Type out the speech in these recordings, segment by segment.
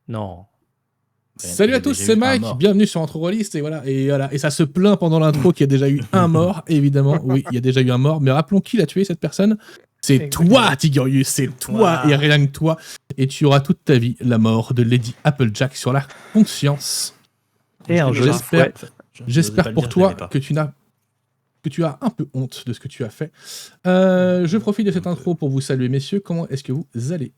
Non. Salut à tous, c'est Mike, bienvenue sur Intro Rollist, et voilà, et ça se plaint pendant l'intro qu'il y a déjà eu un mort, évidemment, oui, il y a déjà eu un mort, mais rappelons qui l'a tué cette personne, c'est toi Tigurius, c'est toi et rien que toi, et tu auras toute ta vie la mort de Lady Applejack sur la conscience. Et un jeu J'espère pour toi que tu as un peu honte de ce que tu as fait. Je profite de cette intro pour vous saluer messieurs, comment est-ce que vous allez ?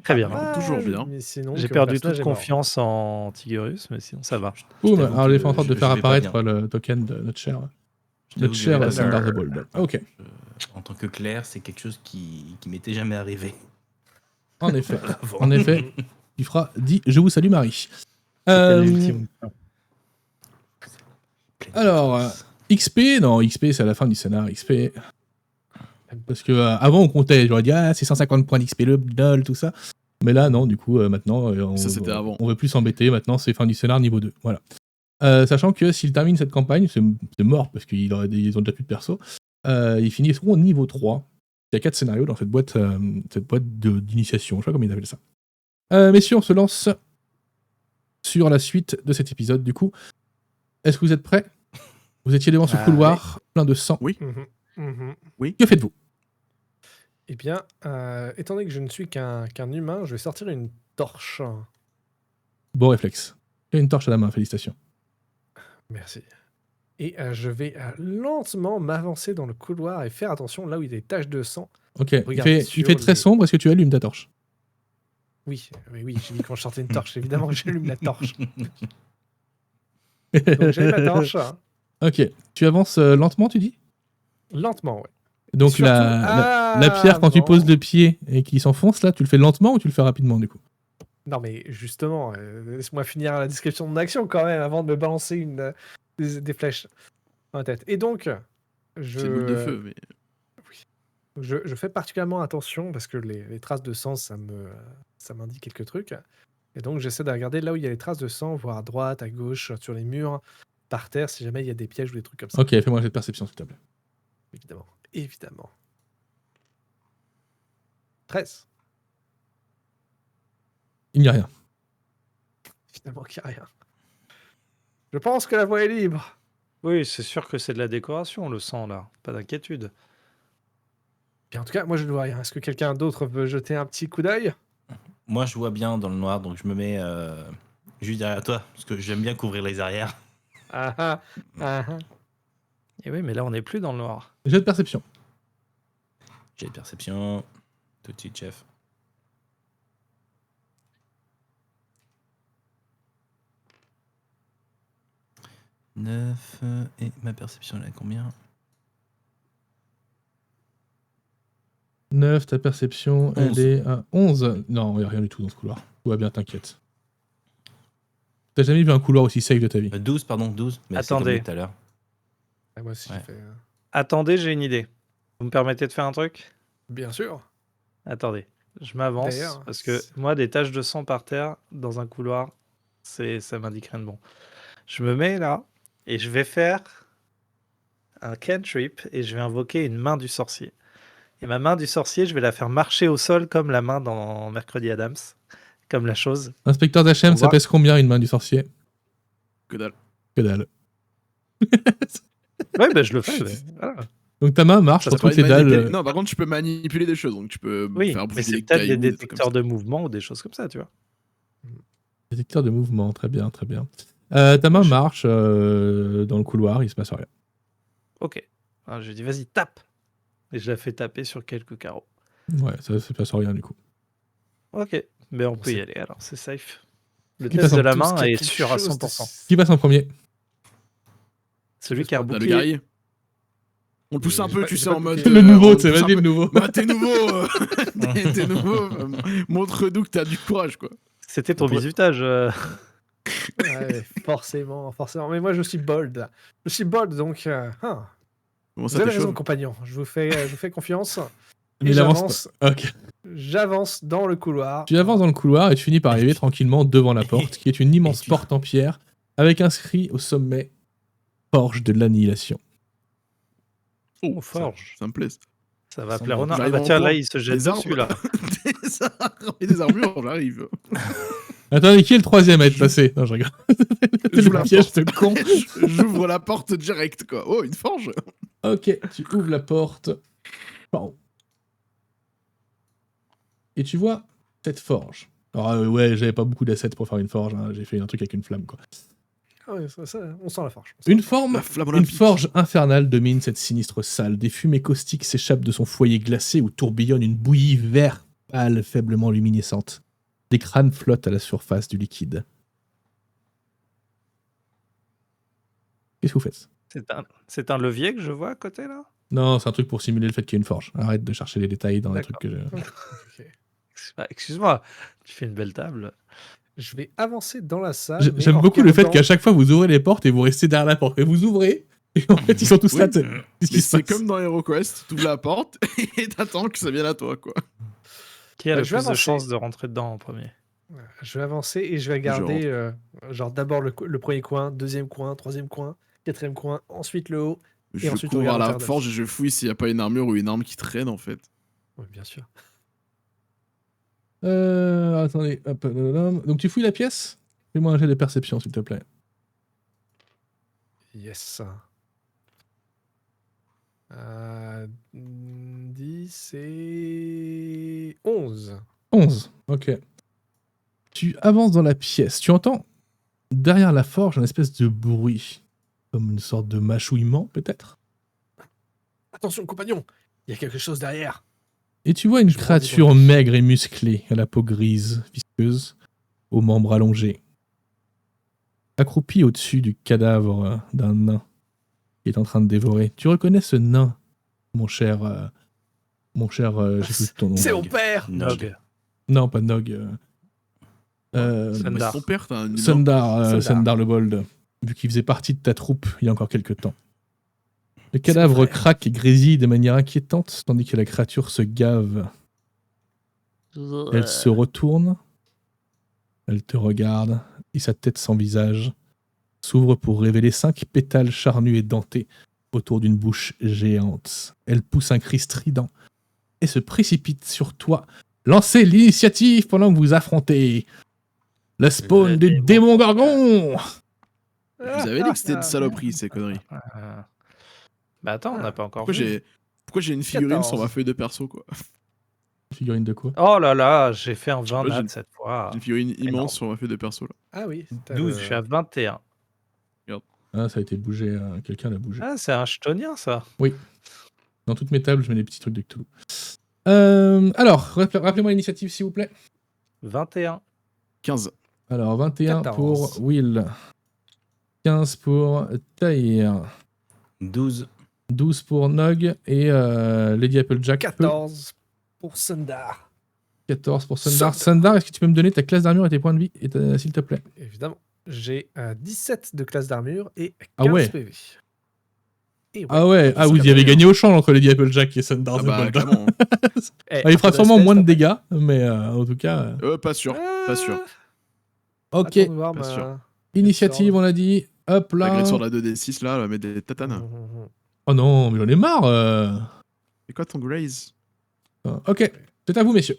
Très bien, toujours bien. J'ai perdu toute confiance en Tigurius, mais sinon ça va. Alors j'ai fait en sorte de faire apparaître le token de notre cher Thunder the Bold. Ok. En tant que Claire, c'est quelque chose qui m'était jamais arrivé. En effet, en effet, tu feras dit je vous salue Marie. Alors, XP c'est à la fin du scénar, XP. Parce que avant on comptait, j'aurais dit c'est 150 points d'XP le doll, tout ça. Mais là non, du coup maintenant on veut plus s'embêter, maintenant c'est fin du scénar niveau 2. Voilà. Sachant que s'ils terminent cette campagne, c'est mort parce qu'ils ont déjà plus de perso, ils finiront au niveau 3. Il y a 4 scénarios dans cette boîte d'initiation, je sais pas comment ils appellent ça. Messieurs, on se lance sur la suite de cet épisode du coup. Est-ce que vous êtes prêts ? Vous étiez devant ce couloir plein de sang. Oui. Oui. Que faites-vous ? Eh bien, étant donné que je ne suis qu'un humain, je vais sortir une torche. Bon réflexe. Il y a une torche à la main, félicitations. Merci. Et je vais lentement m'avancer dans le couloir et faire attention là où il y a des taches de sang. Ok, il fait très sombre, est-ce que tu allumes ta torche ? Oui, j'ai dit quand je sortais une torche, évidemment j'allume la torche. Donc j'allume la torche. Ok, tu avances lentement, tu dis ? Lentement, ouais. Donc surtout, la pierre, quand tu poses le pied et qu'il s'enfonce, là, tu le fais lentement ou tu le fais rapidement, du coup ? Non, mais justement, laisse-moi finir la description de mon action quand même, avant de me balancer des flèches dans la tête. Et donc, c'est boule de feu, mais... Oui. Je fais particulièrement attention, parce que les traces de sang, ça m'indique quelques trucs. Et donc, j'essaie de regarder là où il y a les traces de sang, voir à droite, à gauche, sur les murs, par terre, si jamais il y a des pièges ou des trucs comme ça. Ok, fais-moi cette perception, s'il te plaît. Évidemment. 13. Il n'y a rien. Évidemment qu'il n'y a rien. Je pense que la voie est libre. Oui, c'est sûr que c'est de la décoration, le sang, là. Pas d'inquiétude. Bien, en tout cas, moi, je ne vois rien. Est-ce que quelqu'un d'autre veut jeter un petit coup d'œil ? Moi, je vois bien dans le noir, donc je me mets juste derrière toi, parce que j'aime bien couvrir les arrières. Et oui, mais là, on n'est plus dans le noir. J'ai de perception. J'ai de perception. Tout de suite, chef. « 9 et ma perception, elle est à combien ? 9, ta perception, 11. Elle est à 11. Non, il n'y a rien du tout dans ce couloir. Tout va bien, t'inquiète. T'as jamais vu un couloir aussi safe de ta vie ? 12, pardon, 12. Mais attendez. Tout à l'heure. Moi aussi, Ouais. j'ai fait... Attendez, j'ai une idée. Vous me permettez de faire un truc ? Bien sûr. Attendez, je m'avance, D'ailleurs, parce que moi, des taches de sang par terre, dans un couloir, ça m'indique rien de bon. Je me mets là, et je vais faire un cantrip, et je vais invoquer une main du sorcier. Et ma main du sorcier, je vais la faire marcher au sol comme la main dans Mercredi Adams, comme la chose. Inspecteur d'H.M., ça pèse combien une main du sorcier ? Que dalle. Que dalle. Ouais, ben je le fais. Voilà. Donc ta main marche sur toutes les dalles. Non, par contre, tu peux manipuler des choses, donc tu peux faire bouger mais c'est des peut-être cailloux, des détecteurs de mouvement ou des choses comme ça, tu vois. Détecteur de mouvement, très bien, très bien. Ta main marche dans le couloir, il se passe rien. Ok. Alors, je dis, vas-y, tape. Et je la fais taper sur quelques carreaux. Ouais, ça se passe rien du coup. Ok, mais on peut y aller, alors c'est safe. Le Qui test passe de en la tout main ce qui est est quelque sûr à chose 100%. Qui passe en premier ? Celui qui a un T'as le bouclier. guerrier. On le pousse un peu, tu sais, en mode... Le nouveau, on tu sais, pousse un vas-y, peu. le nouveau. Bah, t'es nouveau. T'es nouveau. Montre-nous que t'as du courage, quoi. C'était ton bisutage. Ouais, forcément. Mais moi, je suis bold. Je suis bold, donc... Comment Vous ça, avez t'es raison, chaud? compagnon. Je vous fais confiance. Mais Et il avance. Ok. j'avance dans le couloir. Tu avances dans le couloir et tu finis par arriver tranquillement devant la porte, qui est une immense porte en pierre, avec inscrit au sommet Forge de l'annihilation. Oh, forge. Ça me plaît. Ça va Ça plaire au semble- nord. Ah J'arrive bah en tiens, courant. là, il se jette Des arbres. dessus, là. C'est ça. Et des armures, j'arrive. Attendez, qui est le troisième à être passé? Non, je rigole. J'ouvre Le la piège porte. de con. J'ouvre la porte direct, quoi. Oh, une forge. Ok, tu ouvres la porte. Pardon. Et tu vois cette forge. Alors, ouais, j'avais pas beaucoup d'assets pour faire une forge. Hein. J'ai fait un truc avec une flamme, quoi. Ah ouais, ça, on sent la forge. Une La flamme Une olympique. forge infernale domine cette sinistre salle. Des fumées caustiques s'échappent de son foyer glacé où tourbillonne une bouillie vert pâle faiblement luminescente. Des crânes flottent à la surface du liquide. Qu'est-ce que vous faites? C'est un levier que je vois à côté là? Non, c'est un truc pour simuler le fait qu'il y ait une forge. Arrête de chercher les détails dans les trucs que je... Ok. Excuse-moi, tu fais une belle table. Je vais avancer dans la salle. mais J'aime en beaucoup le fait regardant- qu'à chaque fois vous ouvrez les portes et vous restez derrière la porte. Et vous ouvrez, et en fait ils sont tous Oui. là. Qu'est-ce Mais qui se c'est passe? comme dans HeroQuest, t'ouvres la porte et t'attends que ça vienne à toi, quoi. Qui a le je vais plus de avancer. chances de rentrer dedans en premier? Je vais avancer et je vais regarder genre d'abord le premier coin, deuxième coin, troisième coin, quatrième coin, ensuite le haut. Je ensuite, cours on vers regarde la l'intérieur de forge et je fouille s'il n'y a pas une armure ou une arme qui traîne, en fait. Oui, bien sûr. Attendez. Hop, donc tu fouilles la pièce? Fais-moi un jet de perception s'il te plaît. Yes. 10 et 11. 11. Ok. Tu avances dans la pièce. Tu entends derrière la forge un espèce de bruit. Comme une sorte de mâchouillement peut-être. Attention, compagnon, il y a quelque chose derrière. Et tu vois une Je me créature rendis compte. maigre et musclée, à la peau grise, visqueuse, aux membres allongés, accroupie au-dessus du cadavre d'un nain qui est en train de dévorer. Tu reconnais ce nain, mon cher, j'ai plus ton nom. C'est mon père. Nog. Non, pas Nog. Sundar. Mais ton père, t'as un humain. Sundar, Sundar. Sundar le Bold, vu qu'il faisait partie de ta troupe il y a encore quelques temps. Le cadavre vrai. craque et grésille de manière inquiétante, tandis que la créature se gave. Elle se retourne, elle te regarde, et sa tête sans visage s'ouvre pour révéler 5 pétales charnus et dentés autour d'une bouche géante. Elle pousse un cri strident et se précipite sur toi. Lancez l'initiative pendant que vous affrontez le spawn Le du démon. démon gorgon. Je vous avais dit que c'était une saloperie, ces conneries. Bah attends, on n'a pas encore Pourquoi vu. j'ai une figurine 14. sur ma feuille de perso, quoi? Figurine de quoi? Oh là là, j'ai fait un 20 sais pas, nat j'ai- cette fois. J'ai une figurine énorme. immense sur ma feuille de perso, là. Ah oui. t'as 12, le- je suis à 21. Ah, ça a été bougé, quelqu'un l'a bougé. Ah, c'est un chtonien ça. Dans toutes mes tables, je mets des petits trucs de Cthulhu. Alors, rappelez-moi l'initiative, s'il vous plaît. 21. 15. Alors, 21 14. pour Will. 15 pour Tahir. 12. 12 pour Nog. Et Lady Applejack. 14 pour Sundar. 14 pour Sundar. Sundar, est-ce que tu peux me donner ta classe d'armure et tes points de vie, s'il te plaît? Évidemment. J'ai 17 de classe d'armure et 15 Ah ouais. PV. Et ouais. Ah ouais, ah, vous y avez gagné au champ entre Lady Applejack et Sundar. Ah the bah, Bold. clairement. Eh, Ah, il fera un peu de sûrement respect, moins de s'il te dégâts, mais en tout cas. Pas sûr, pas sûr. Ok, Attends de voir pas ma- sûr. initiative, on l'a dit. Hop La là. grille sur la 2d6, là, elle va mettre des tatanes. Oh non, mais j'en ai marre. C'est quoi ton Graze? Ok, c'est à vous, messieurs.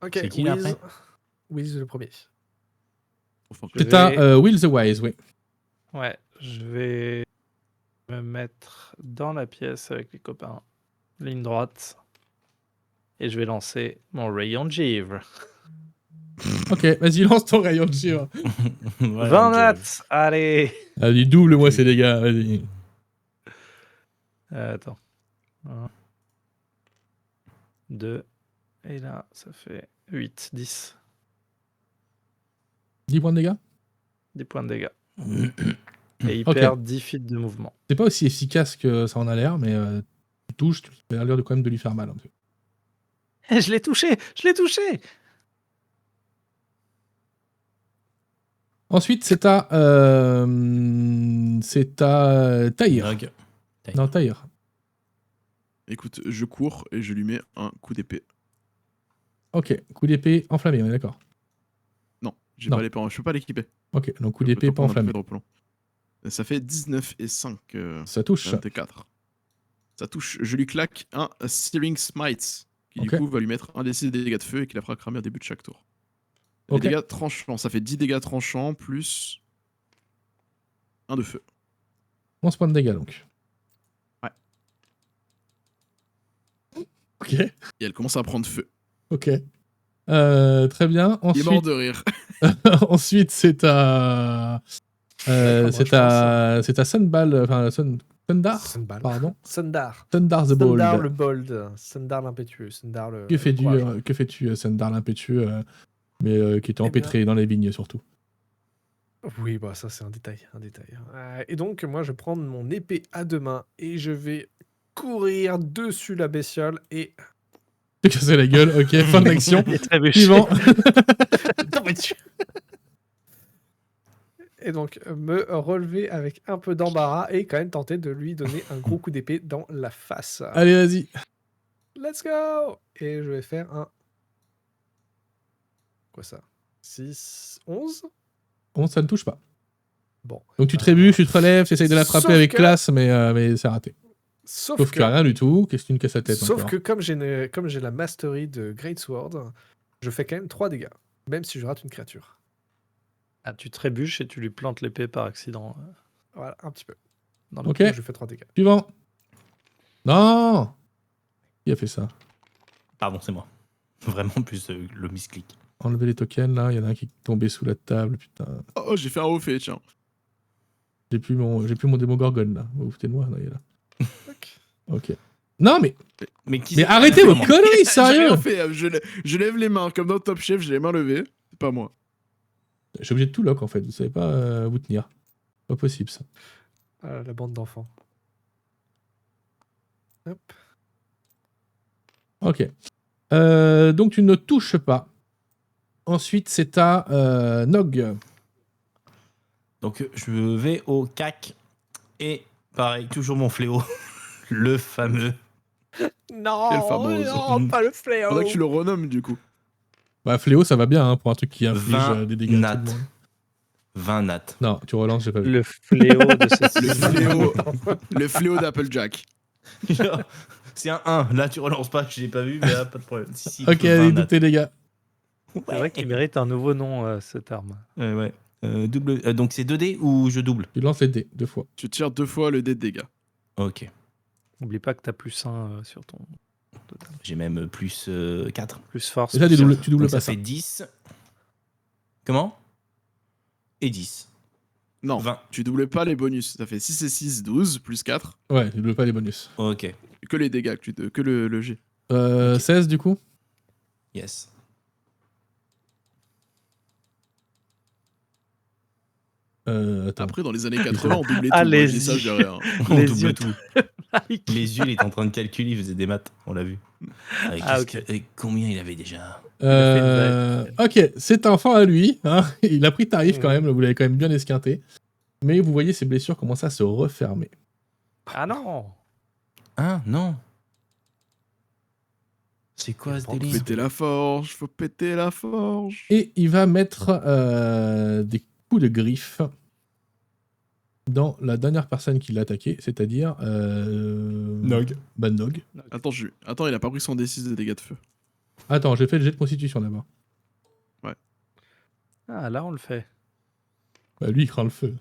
Ok, C'est qui, là, après Wiz le premier. Enfin, Je C'est vais- à Will the Wise, oui. Ouais, je vais me mettre dans la pièce avec les copains. Ligne droite. Et je vais lancer mon rayon de givre. Ok, vas-y, lance ton rayon de givre. 20 nats, allez. Vas-y, double-moi ces dégâts, vas-y. Attends. 1, 2, et là, ça fait 8, 10. 10 points de dégâts. 10 points de dégâts. Et il Ok. perd 10 feet de mouvement. C'est pas aussi efficace que ça en a l'air, mais tu touches, tu as l'air de quand même de lui faire mal. Un peu. Je l'ai touché. Ensuite, c'est à Tahir. Nog. Non, Tahir. écoute, je cours et je lui mets un coup d'épée. Ok, coup d'épée enflammé, on est d'accord. Non, j'ai Non. pas l'épée, je peux pas l'équiper. Ok, donc coup Je peux d'épée pas pas prendre un enflammé. effet de repelon. Ça fait 19 et 5. Ça touche. 24. Ça touche. Je lui claque un Searing Smite, qui Ok. du coup va lui mettre un des 6 dégâts de feu et qui la fera cramer au début de chaque tour. Les Ok. dégâts tranchants, ça fait 10 dégâts tranchants plus 1 de feu. 11 points de dégâts donc. Ouais. Ok. Et elle commence à prendre feu. Ok. Très bien. Il est mort Ensuite, de rire. ensuite c'est à. C'est à Sunball, enfin Sundar, Sunball. pardon. Sundar. Sundar the Sundar Bold. le bold. Sundar l'impétueux. Sundar le. Que fais-tu, courageux. Sundar l'impétueux, mais qui était Eh bien- empêtré dans les vignes surtout. Oui, bah ça c'est un détail, un détail. Et donc moi je prends mon épée à deux mains et je vais courir dessus la bestiole et Te casser la gueule, ok, fin de l'action. Il est trébuché. Suivant. tomber dessus. Et donc me relever avec un peu d'embarras et quand même tenter de lui donner un gros coup d'épée dans la face. Allez, vas-y. Let's go. Et je vais faire un... Quoi ça 6, 11 Bon, ça ne touche pas. Bon. Donc tu trébuches, tu te relèves, tu essayes de la frapper Sauf avec que- classe, mais c'est raté. Sauf Sauf que... que rien du tout. Qu'est-ce que tu ne casses la tête Sauf encore que comme j'ai la mastery de Great Sword, je fais quand même 3 dégâts, même si je rate une créature. Ah, tu trébuches et tu lui plantes l'épée par accident Voilà, un petit peu. dans le Ok. Donc je fais 3 dégâts. Suivant. Non. Qui a fait ça? Pardon, c'est moi. Vraiment plus le misclick. Enlever les tokens là, il y en a un qui est tombé sous la table, putain. Oh, j'ai fait un haut fait, tiens. J'ai plus mon Démogorgone là. Vous vous foutez de moi, là, il est là. Ok. Ok. Non mais Mais, qui mais c'est qui arrêtez a fait vos comment conneries, J'ai sérieux. rien fait, je lève les mains, comme dans Top Chef, j'ai les mains levées. C'est pas moi. Je suis obligé de tout lock en fait, vous savez pas vous tenir. Pas possible ça. Ah, la bande d'enfants. Hop. Ok. Donc tu ne touches pas. Ensuite c'est à Nog. Donc je vais au CAC et pareil, toujours mon fléau. Le fameux. Non, Quelle fameuse. non, pas le fléau. Faudrait que tu le renommes du coup. Bah Fléau ça va bien hein, pour un truc qui inflige 20 des dégâts à nat. tout le monde. 20 nat. Non, tu relances, j'ai pas vu. Le fléau de ce Le fléau, le fléau d'Applejack. C'est un 1. Là, tu relances pas, je l'ai pas vu, mais là, pas de problème. Si, Ok, 20 allez, nat. double tes dégâts. C'est vrai qu'il mérite un nouveau nom, cette arme. Ouais. Donc c'est 2D ou je double? Tu lances les dés 2 fois. Tu tires 2 fois le dé de dégâts. Ok. N'oublie pas que t'as plus 1 sur ton J'ai même plus 4. plus force. Et ça, plus tu doubles Donc pas ça ça. fait 10. Comment? Et 10. Non, 20. tu doubles pas les bonus. Ça fait 6 et 6, 12, plus 4. Ouais, tu doubles pas les bonus. Ok. Que les dégâts, que le G. Ok. 16 du coup. Yes. Attends. Après, dans les années 80, on doublait tout. Ah, Moi, les je dis ça, yeux. je dis rien. On Les double yeux. tout. Les yeux, il était en train de calculer, il faisait des maths, on l'a vu. Ah, Combien il avait déjà? Ok, c'est un fin à lui. Hein. Il a pris tarif quand même, vous l'avez quand même bien esquinté. Mais vous voyez ses blessures commencent à se refermer. Ah non. Hein? Non. C'est quoi ce Faut délire? péter la forge, faut péter la forge. Et il va mettre des coups de griffe dans la dernière personne qui l'a attaqué, c'est-à-dire Nog. Bah, Nog. Attends, il a pas pris son D6 de dégâts de feu. Attends, j'ai fait le jet de constitution d'abord. Ah là on le fait. Bah, lui, il craint le feu.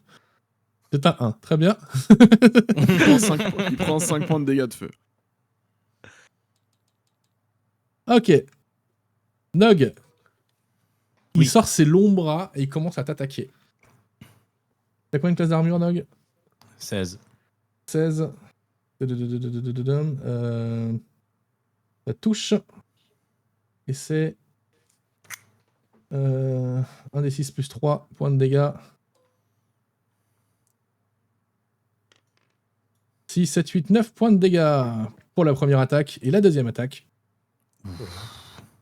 C'est un 1, très bien. Il prend 5 points de dégâts de feu. Ok. Nog. Il Oui. sort ses longs bras et il commence à t'attaquer. T'as combien de classe d'armure, Nog? 16. 16. Ça touche. Et c'est... 1 des 6 plus 3 points de dégâts. 6, 7, 8, 9 points de dégâts pour la première attaque. Et la deuxième attaque,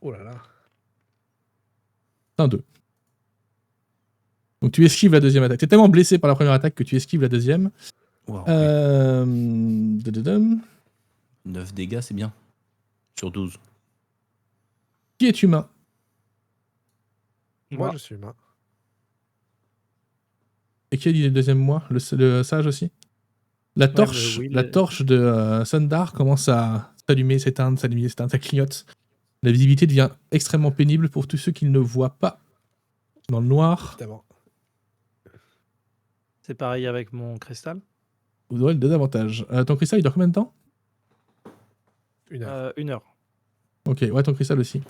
Oh là là. c'est un 2. Donc tu esquives la deuxième attaque. T'es tellement blessé par la première attaque que tu esquives la deuxième. Wow. 9 9 dégâts, c'est bien. Sur 12. Qui est humain? Moi, Moi. je suis humain. Et qui a dit le deuxième moi? Le sage aussi? La mais torche, oui, la torche de Sundar commence à s'allumer, s'éteindre, s'allumer, s'éteindre, ça clignote. La visibilité devient extrêmement pénible pour tous ceux qui ne voient pas dans le noir. Évidemment. C'est pareil avec mon cristal. Vous aurez le désavantage. Ton cristal, il dure combien de temps? 1 heure. 1 heure. Ok, ouais, ton cristal aussi.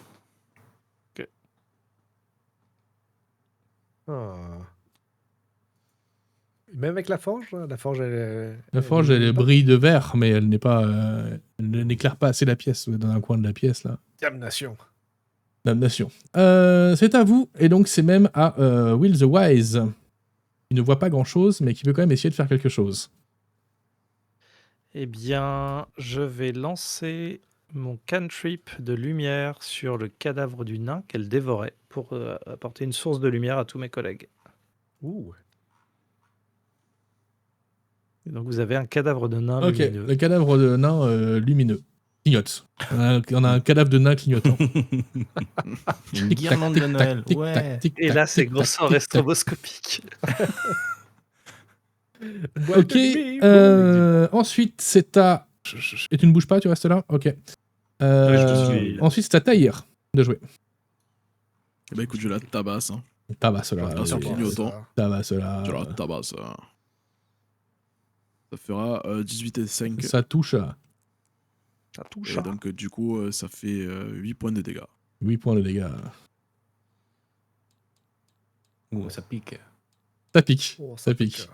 Ah. Même avec la forge, La forge, elle brille de vert, mais elle n'est pas, elle n'éclaire pas assez la pièce dans un coin de la pièce là. Damnation. Damnation. C'est à vous, et donc c'est même à Will the Wise. Il ne voit pas grand chose, mais qui peut quand même essayer de faire quelque chose. Eh bien, je vais lancer mon cantrip de lumière sur le cadavre du nain qu'elle dévorait pour apporter une source de lumière à tous mes collègues. Ouh. Et donc vous avez un cadavre de nain Ok, lumineux. le cadavre de nain lumineux. Clignote. On a un cadavre de nain clignotant. Une guirlande de Noël. Tic-tac, Ouais. tic-tac, Et là, c'est tic-tac, gros sort tic-tac. stroboscopique. Ok, ensuite c'est à... Et tu ne bouges pas, tu restes là? Ok. je suis- Ensuite c'est à Tahir de jouer. Eh ben écoute, je la tabasse. Hein. Tabasse là. Pas sur vas-y. clignotant. Tabasse là. Je la tabasse. Ça fera 18 et 5. Ça touche à Ça touche. Et donc du coup, ça fait 8 points de dégâts. 8 points de dégâts. Ouh, ça pique. Ça pique. Oh, Ça pique. pique.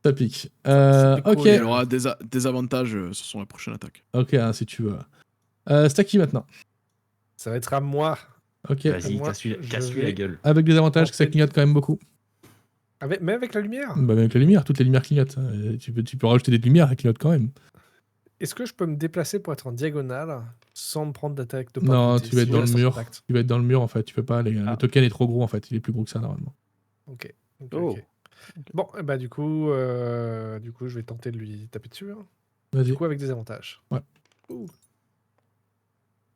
Ça pique. pique Ok. Et elle aura des avantages sur son prochaine attaque. Ok, hein, si tu veux. C'est à qui maintenant? Ça va être à moi. Ok. Vas-y, moi, casse-lui je la vais- gueule. Avec des avantages que ça En fait- clignote quand même beaucoup. Même avec la lumière. Bah, avec la lumière, toutes les lumières clignotent. Tu peux rajouter des lumières, elles clignotent quand même. Est-ce que je peux me déplacer pour être en diagonale sans me prendre d'attaque de Non, tu vas être si dans je le reste en mur. contact Tu vas être dans le mur en fait, tu peux pas. Le token est trop gros en fait, il est plus gros que ça normalement. Ok. Oh. Ok. Bon, bah du coup, je vais tenter de lui taper dessus. Hein. Vas-y. Du coup, avec des avantages.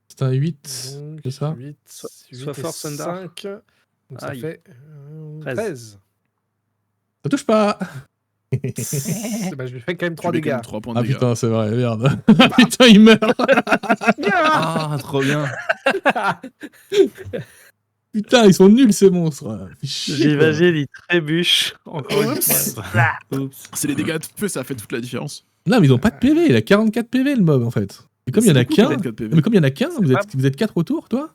C'est un 8, Donc, c'est ça 8, Sois fort, Sundar. 5. Donc ça Aïe. fait 13. 13. Ça touche pas. Bah, je lui fais quand même Tu 3 mets quand dégâts. même 3 points de Ah dégâts. putain, c'est vrai, merde. Putain, il meurt. Ah, trop bien. Putain, ils sont nuls ces monstres. Fais chier, quoi. J'imagine, il trébuche. Encore une fois. Oups. C'est les dégâts de feu, ça fait toute la différence. Non, mais ils ont pas de PV, il a 44 PV le mob en fait. Et comme il y en a beaucoup, qu'un, 44 PV. mais comme il y en a qu'un, C'est pas- vous êtes 4 autour, toi?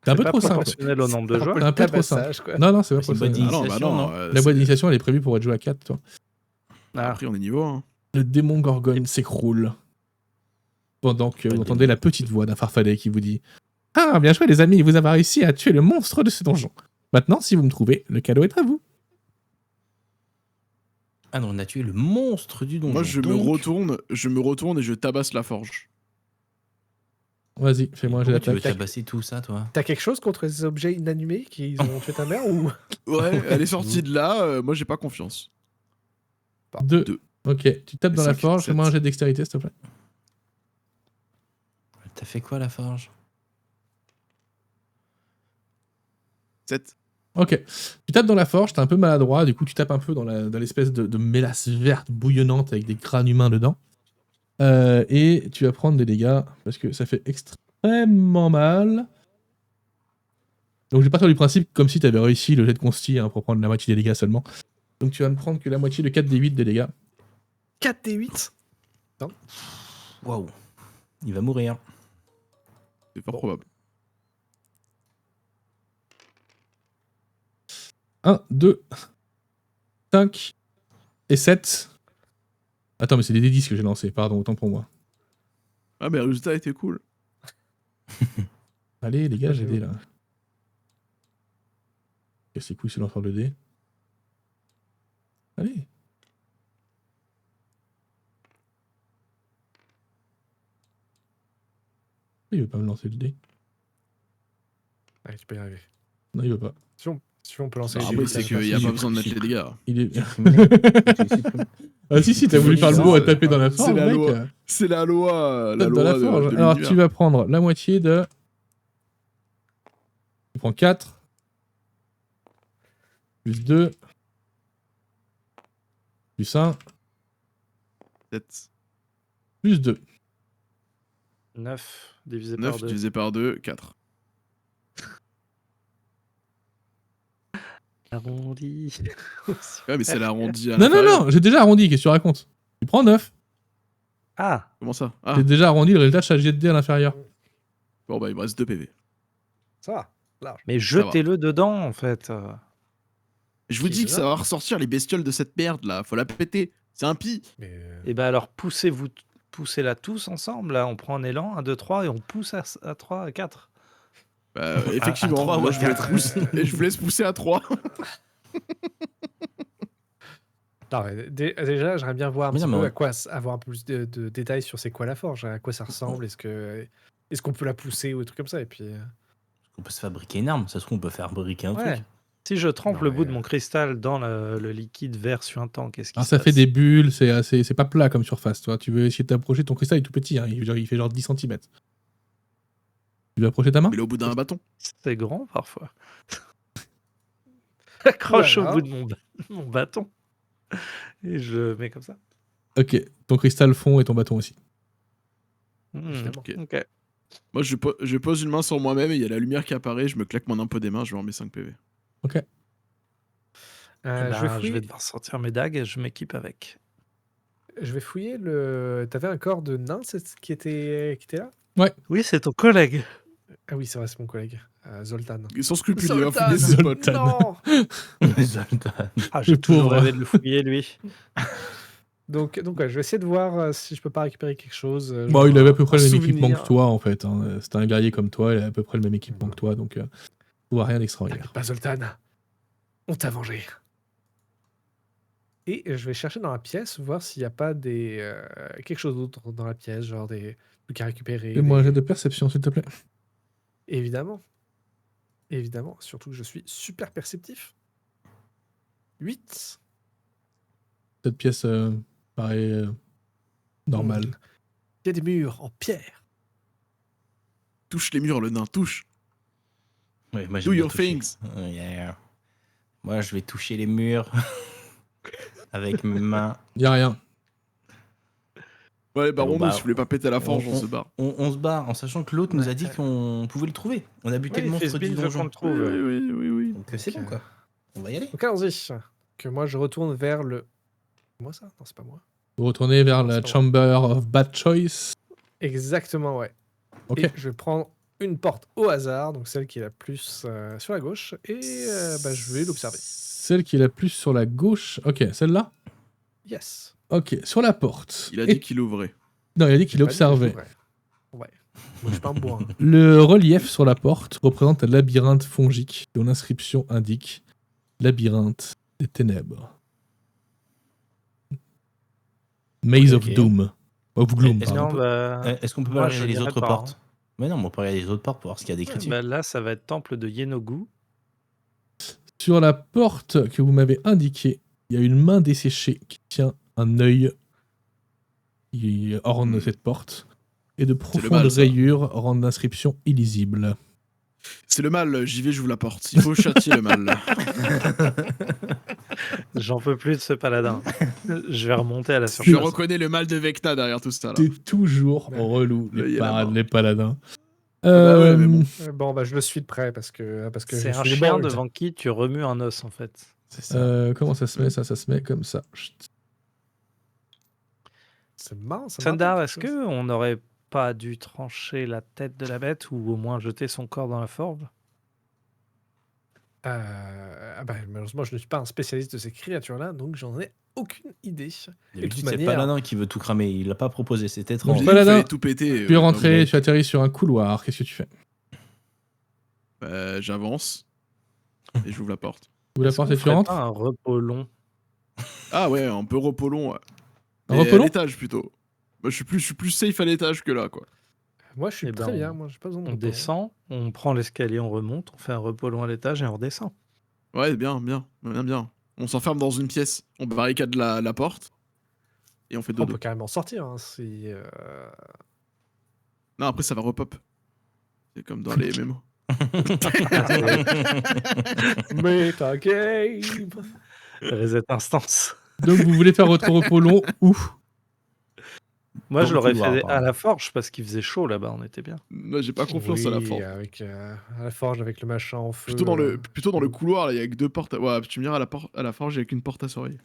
T'es un C'est peu pas trop simple. proportionnel au nombre de joueurs. C'est un peu trop simple. tabassage, quoi. Non, non, c'est pas C'est une possible. bonne Ah non, bah Initiation, non. non La boîte d'initiation, elle est prévue pour être jouée à 4, toi. Ah. Après, on est niveau. Hein. Le démon Gorgone s'écroule. Pendant que vous entendez la petite voix d'un farfadet qui vous dit: Ah, bien joué les amis, vous avez réussi à tuer le monstre de ce donjon. Maintenant, si vous me trouvez, le cadeau est à vous. Ah non, on a tué le monstre du donjon. Moi, je me retourne et je tabasse la forge. Vas-y, fais-moi un jet Pourquoi tu veux d'attaque. tabasser tout ça, toi? T'as quelque chose contre ces objets inanimés qui ont tué ta mère ou Ouais, elle est sortie de là, moi j'ai pas confiance. 2. Deux. Ok, tu tapes Et dans la 5, forge, 7. fais-moi un jet de dextérité, s'il te plaît. T'as fait quoi, la forge? 7. Ok, tu tapes dans la forge, t'es un peu maladroit, du coup tu tapes un peu dans l'espèce de mélasse verte bouillonnante avec des crânes humains dedans. Et tu vas prendre des dégâts, parce que ça fait extrêmement mal. Donc je vais partir du principe comme si tu avais réussi le jet de consti pour prendre la moitié des dégâts seulement. Donc tu vas ne prendre que la moitié de 4d8 des dégâts. 4d8? Waouh. Il va mourir. C'est fort probable. 1, 2, 5 et 7. Attends, mais c'est des D10 que j'ai lancés, pardon, autant pour moi. Ah, mais le résultat était cool. Allez, les gars, j'ai des là. Casse les couilles, c'est l'enfer de dés. Allez. Il veut pas me lancer le dé. Allez, tu peux y arriver. Non, il veut pas. Si on peut lancer Ah, les oui, dés, c'est ça qu'il n'y a passe. pas besoin de mettre les dégâts. Il est... Tu supprimes. Ah si, t'as voulu faire le beau à taper dans la forge, la mec. loi. C'est la loi. La Tape loi dans la forge. de Alors l'univers. tu vas prendre la moitié de... Tu prends 4. Plus 2. Plus 1. 7. Plus 2. 9 divisé 9 par 2. divisé par 2, 4. Arrondi. Ouais, mais c'est l'arrondi à Non, l'inférieur. non, j'ai déjà arrondi, qu'est-ce que tu racontes? Tu prends 9. Ah, Comment ça? Ah, J'ai déjà arrondi le résultat de chaque jet de dé à l'inférieur. bon, bah, il me reste 2 PV. Ça va. Large. mais jetez-le dedans en fait. Je vous Qui, dis que déjà ça va ressortir les bestioles de cette merde là. Faut la péter. C'est un pis. Mais Et ben alors poussez-la tous ensemble. Là, on prend un élan, 1, 2, 3 et on pousse à 3, à 4. Bah, effectivement. trois ou là, à je vous laisse quatre. pousser- et je vous laisse pousser à 3. non, mais déjà, j'aimerais bien voir un Mais petit non, peu mais à quoi avoir un peu plus de détails sur c'est quoi la forge, à quoi ça ressemble, est-ce qu'on peut la pousser ou des trucs comme ça. Et puis, On peut se fabriquer une arme. Ça se trouve, on peut faire fabriquer un Ouais. truc. Si je trempe Non, le mais, bout de mon cristal dans le liquide vert suintant, qu'est-ce qui Alors se ça passe fait des bulles, c'est pas plat comme surface, toi. Tu veux essayer de t'approcher, ton cristal est tout petit, hein, il fait genre 10 cm. Tu veux approcher ta main? Mais au bout d'un bâton. C'est grand parfois. Accroche Voilà. au bout de mon bâton. Et je le mets comme ça. Ok, ton cristal fond et ton bâton aussi. Évidemment. Ok. Moi, je pose une main sur moi-même et il y a la lumière qui apparaît. Je me claque mon impôt des mains. Je vais en mettre 5 PV. Ok. Eh ben, je vais je fouiller. vais devoir sortir mes dagues et je m'équipe avec. Je vais fouiller le. T'avais un corps de nain qui était là? Oui, c'est ton collègue. Ah oui, c'est vrai, c'est mon collègue, Zoltan. Sans scrupule, il va Zoltan fouiller ses potes. Non. Ah, j'ai Le toujours pauvre. rêvé de le fouiller, lui. Donc ouais, je vais essayer de voir si je peux pas récupérer quelque chose. Bon, genre il avait à peu près un le même souvenir. équipement que toi, en fait. Hein. C'était un guerrier comme toi, il a à peu près le même équipement que toi, donc il voit rien d'extraordinaire. T'inquiète pas, Zoltan. On t'a vengé. Et je vais chercher dans la pièce, voir s'il n'y a pas quelque chose d'autre dans la pièce, genre des trucs à récupérer. Fais-moi un jet de perception, s'il te plaît. Évidemment. Évidemment. Surtout que je suis super perceptif. 8. Cette pièce paraît normale. Il y a des murs en pierre. Touche les murs, le nain, touche. Ouais, moi, Do j'aime bien your toucher. things. Yeah. Moi, je vais toucher les murs avec mes mains. Y a rien. Ouais, baron, Bon, bah, si vous voulez pas péter la forge, on se barre. On se barre en sachant que l'autre nous a dit qu'on pouvait le trouver. On a buté le monstre du veut qu'on donjon. le trouve. Oui. Donc c'est Ok. bon quoi. On va y aller. Donc allons-y. Que moi je retourne vers le. Moi ça? Non, c'est pas moi. Vous retournez vers Non, la c'est pas Chamber of Bad Choice. Exactement, ouais. Ok. Et je prends une porte au hasard, donc celle qui est la plus sur la gauche, et je vais l'observer. Celle qui est la plus sur la gauche. Ok, celle-là. Yes. Ok, sur la porte. Il a Et- dit qu'il ouvrait. Non, il a dit qu'il J'ai pas dit que observait. j'ouvrais. Ouais. Moi je suis pas un bourrin. Le relief sur la porte représente un labyrinthe fongique dont l'inscription indique Labyrinthe des ténèbres. Maze Ok. of Doom. Of Gloom, Est-ce pardon. Non, bah, Est-ce qu'on peut moi, pas je regarder les dirais autres pas, portes hein. Mais non, mais on peut regarder les autres portes pour voir ce qu'il y a d'écrit dessus. bah, là, ça va être temple de Yenogu. Sur la porte que vous m'avez indiquée, il y a une main desséchée qui tient un œil qui orne cette porte. Et de profondes mal, ça. rayures rendent l'inscription illisible. C'est le mal, j'y vais, j'ouvre la porte. Il faut châtier le mal. J'en peux plus de ce paladin. Je vais remonter à la Je surface. reconnais le mal de Vecna derrière tout ça là. C'est toujours Ouais. relou, Là, il y a la mort. les paladins. Bah ouais, mais bon. Bon, je le suis de près parce que je C'est un suis chien bold. devant qui tu remues un os, en fait. C'est ça. Comment ça se met ça? Ça se met comme ça. Chut. C'est marrant, ça me Sandar, rappelle est-ce quelque chose. qu'on n'aurait pas dû trancher la tête de la bête ou au moins jeter son corps dans la forge? Malheureusement, je ne suis pas un spécialiste de ces créatures-là, donc j'en ai aucune idée. Et de D'habitude, toute c'est le manière, paladin qui veut tout cramer. Il l'a pas proposé. C'était Je étrange. dis Paladin, qu'il fallait tout péter. Tu es rentré, donc, tu atterris sur un couloir. Qu'est-ce que tu fais? j'avance et j'ouvre la porte. Vous la Est-ce porte qu'on et tu ferait rentres? pas un repos long? Ah ouais, un peu repos long. Ouais. Un Mais repos à long? l'étage plutôt. Moi, je suis plus safe à l'étage que là, quoi. moi, je suis Eh ben, très bien. Moi, j'ai pas besoin de On repos. descend, on prend l'escalier, on remonte, on fait un repos long à l'étage et on redescend. Ouais, bien. On s'enferme dans une pièce, on barricade la porte et on fait On dodo. peut carrément sortir. Hein, si, Non, après ça va repop. C'est comme dans les MMO. Mais ta game. Reset instance. Donc vous voulez faire votre repos long où? Moi, Dans je le l'aurais couloir, fait à pardon. la forge parce qu'il faisait chaud là-bas, on était bien. Moi, j'ai pas confiance à la Oui, forge. avec à la forge, avec le machin en feu. Plutôt dans le couloir, là, il y a que 2 portes. Ouais, tu me diras, à la forge, il y a qu'une porte à surveiller.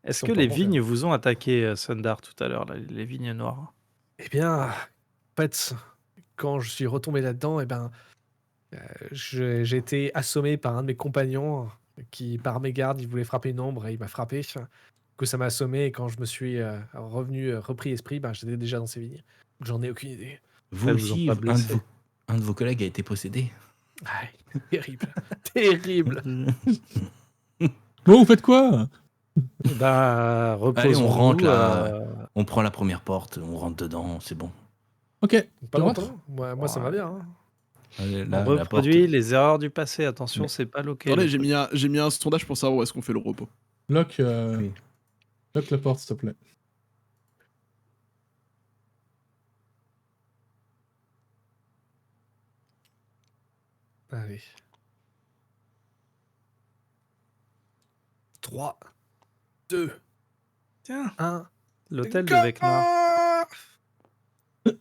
Est-ce Si on que peut les remonter, vignes vous ont attaqué, Sundar, tout à l'heure, là, les vignes noires? Eh bien, en fait, quand je suis retombé là-dedans, j'ai été assommé par un de mes compagnons qui, par mégarde, il voulait frapper une ombre et il m'a frappé. Du coup, ça m'a assommé et quand je me suis repris esprit, j'étais déjà dans ces vignes. J'en ai aucune idée. Vous Elles vous ont aussi, pas un blessé? de vos collègues a été possédé. Terrible. Terrible. Bon, vous faites quoi? Bah, Allez, on rentre reposons-nous. là. On prend la première porte, on rentre dedans, c'est bon. Ok, Pas tu rentres. longtemps. Moi, ça va bien. Hein. Allez, On là, la porte. reproduit les erreurs du passé. Attention, Mais- c'est pas loqué. Attendez, le j'ai truc. mis un sondage pour savoir où est-ce qu'on fait le repos. Lock, Oui. lock la porte, s'il te plaît. Allez. 3, 2, Tiens, 1. l'hôtel de Vecna. Ça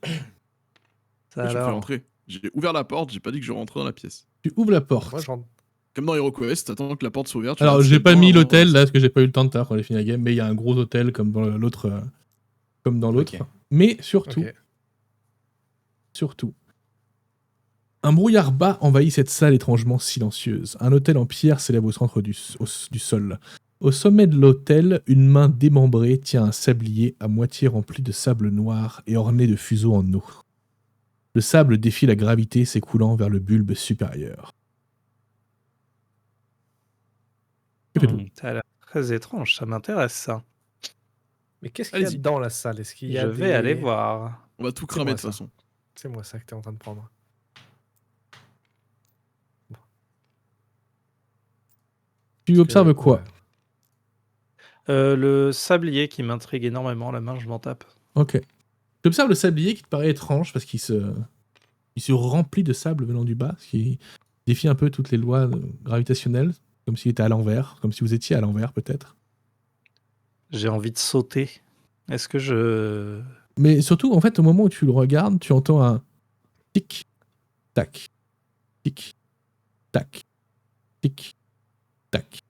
Je me fais alors? rentrer. J'ai ouvert la porte, j'ai pas dit que je rentrais dans la pièce. Tu ouvres la porte. Moi, je rentre. Comme dans HeroQuest, t'attends que la porte soit ouverte. tu Alors, regardes j'ai s'il y a pas dedans mis avant l'hôtel de là, parce que j'ai pas eu le temps de tard quand j'ai fini la game, mais il y a un gros hôtel comme dans l'autre. Comme dans l'autre. Ok. Mais surtout, Ok. surtout, un brouillard bas envahit cette salle étrangement silencieuse. Un hôtel en pierre s'élève au centre du sol. Au sommet de l'hôtel, une main démembrée tient un sablier à moitié rempli de sable noir et orné de fuseaux en eau. Le sable défie la gravité s'écoulant vers le bulbe supérieur. Que faites-vous? Ça a l'air très étrange. Ça m'intéresse, ça. Mais qu'est-ce qu'il y a Allez-y. dans la salle? Est-ce qu'il y a Je vais aller voir. On va tout C'est cramer moi, de toute ça. façon. C'est moi ça que t'es en train de prendre. Tu observes quoi? Le sablier qui m'intrigue énormément. La main, je m'en tape. Ok. Tu observes le sablier qui te paraît étrange parce qu'il se remplit de sable venant du bas, ce qui défie un peu toutes les lois gravitationnelles, comme s'il était à l'envers, comme si vous étiez à l'envers peut-être. J'ai envie de sauter. Est-ce que je... Mais surtout, en fait, au moment où tu le regardes, tu entends un tic, tac, tic, tac, tic, tac,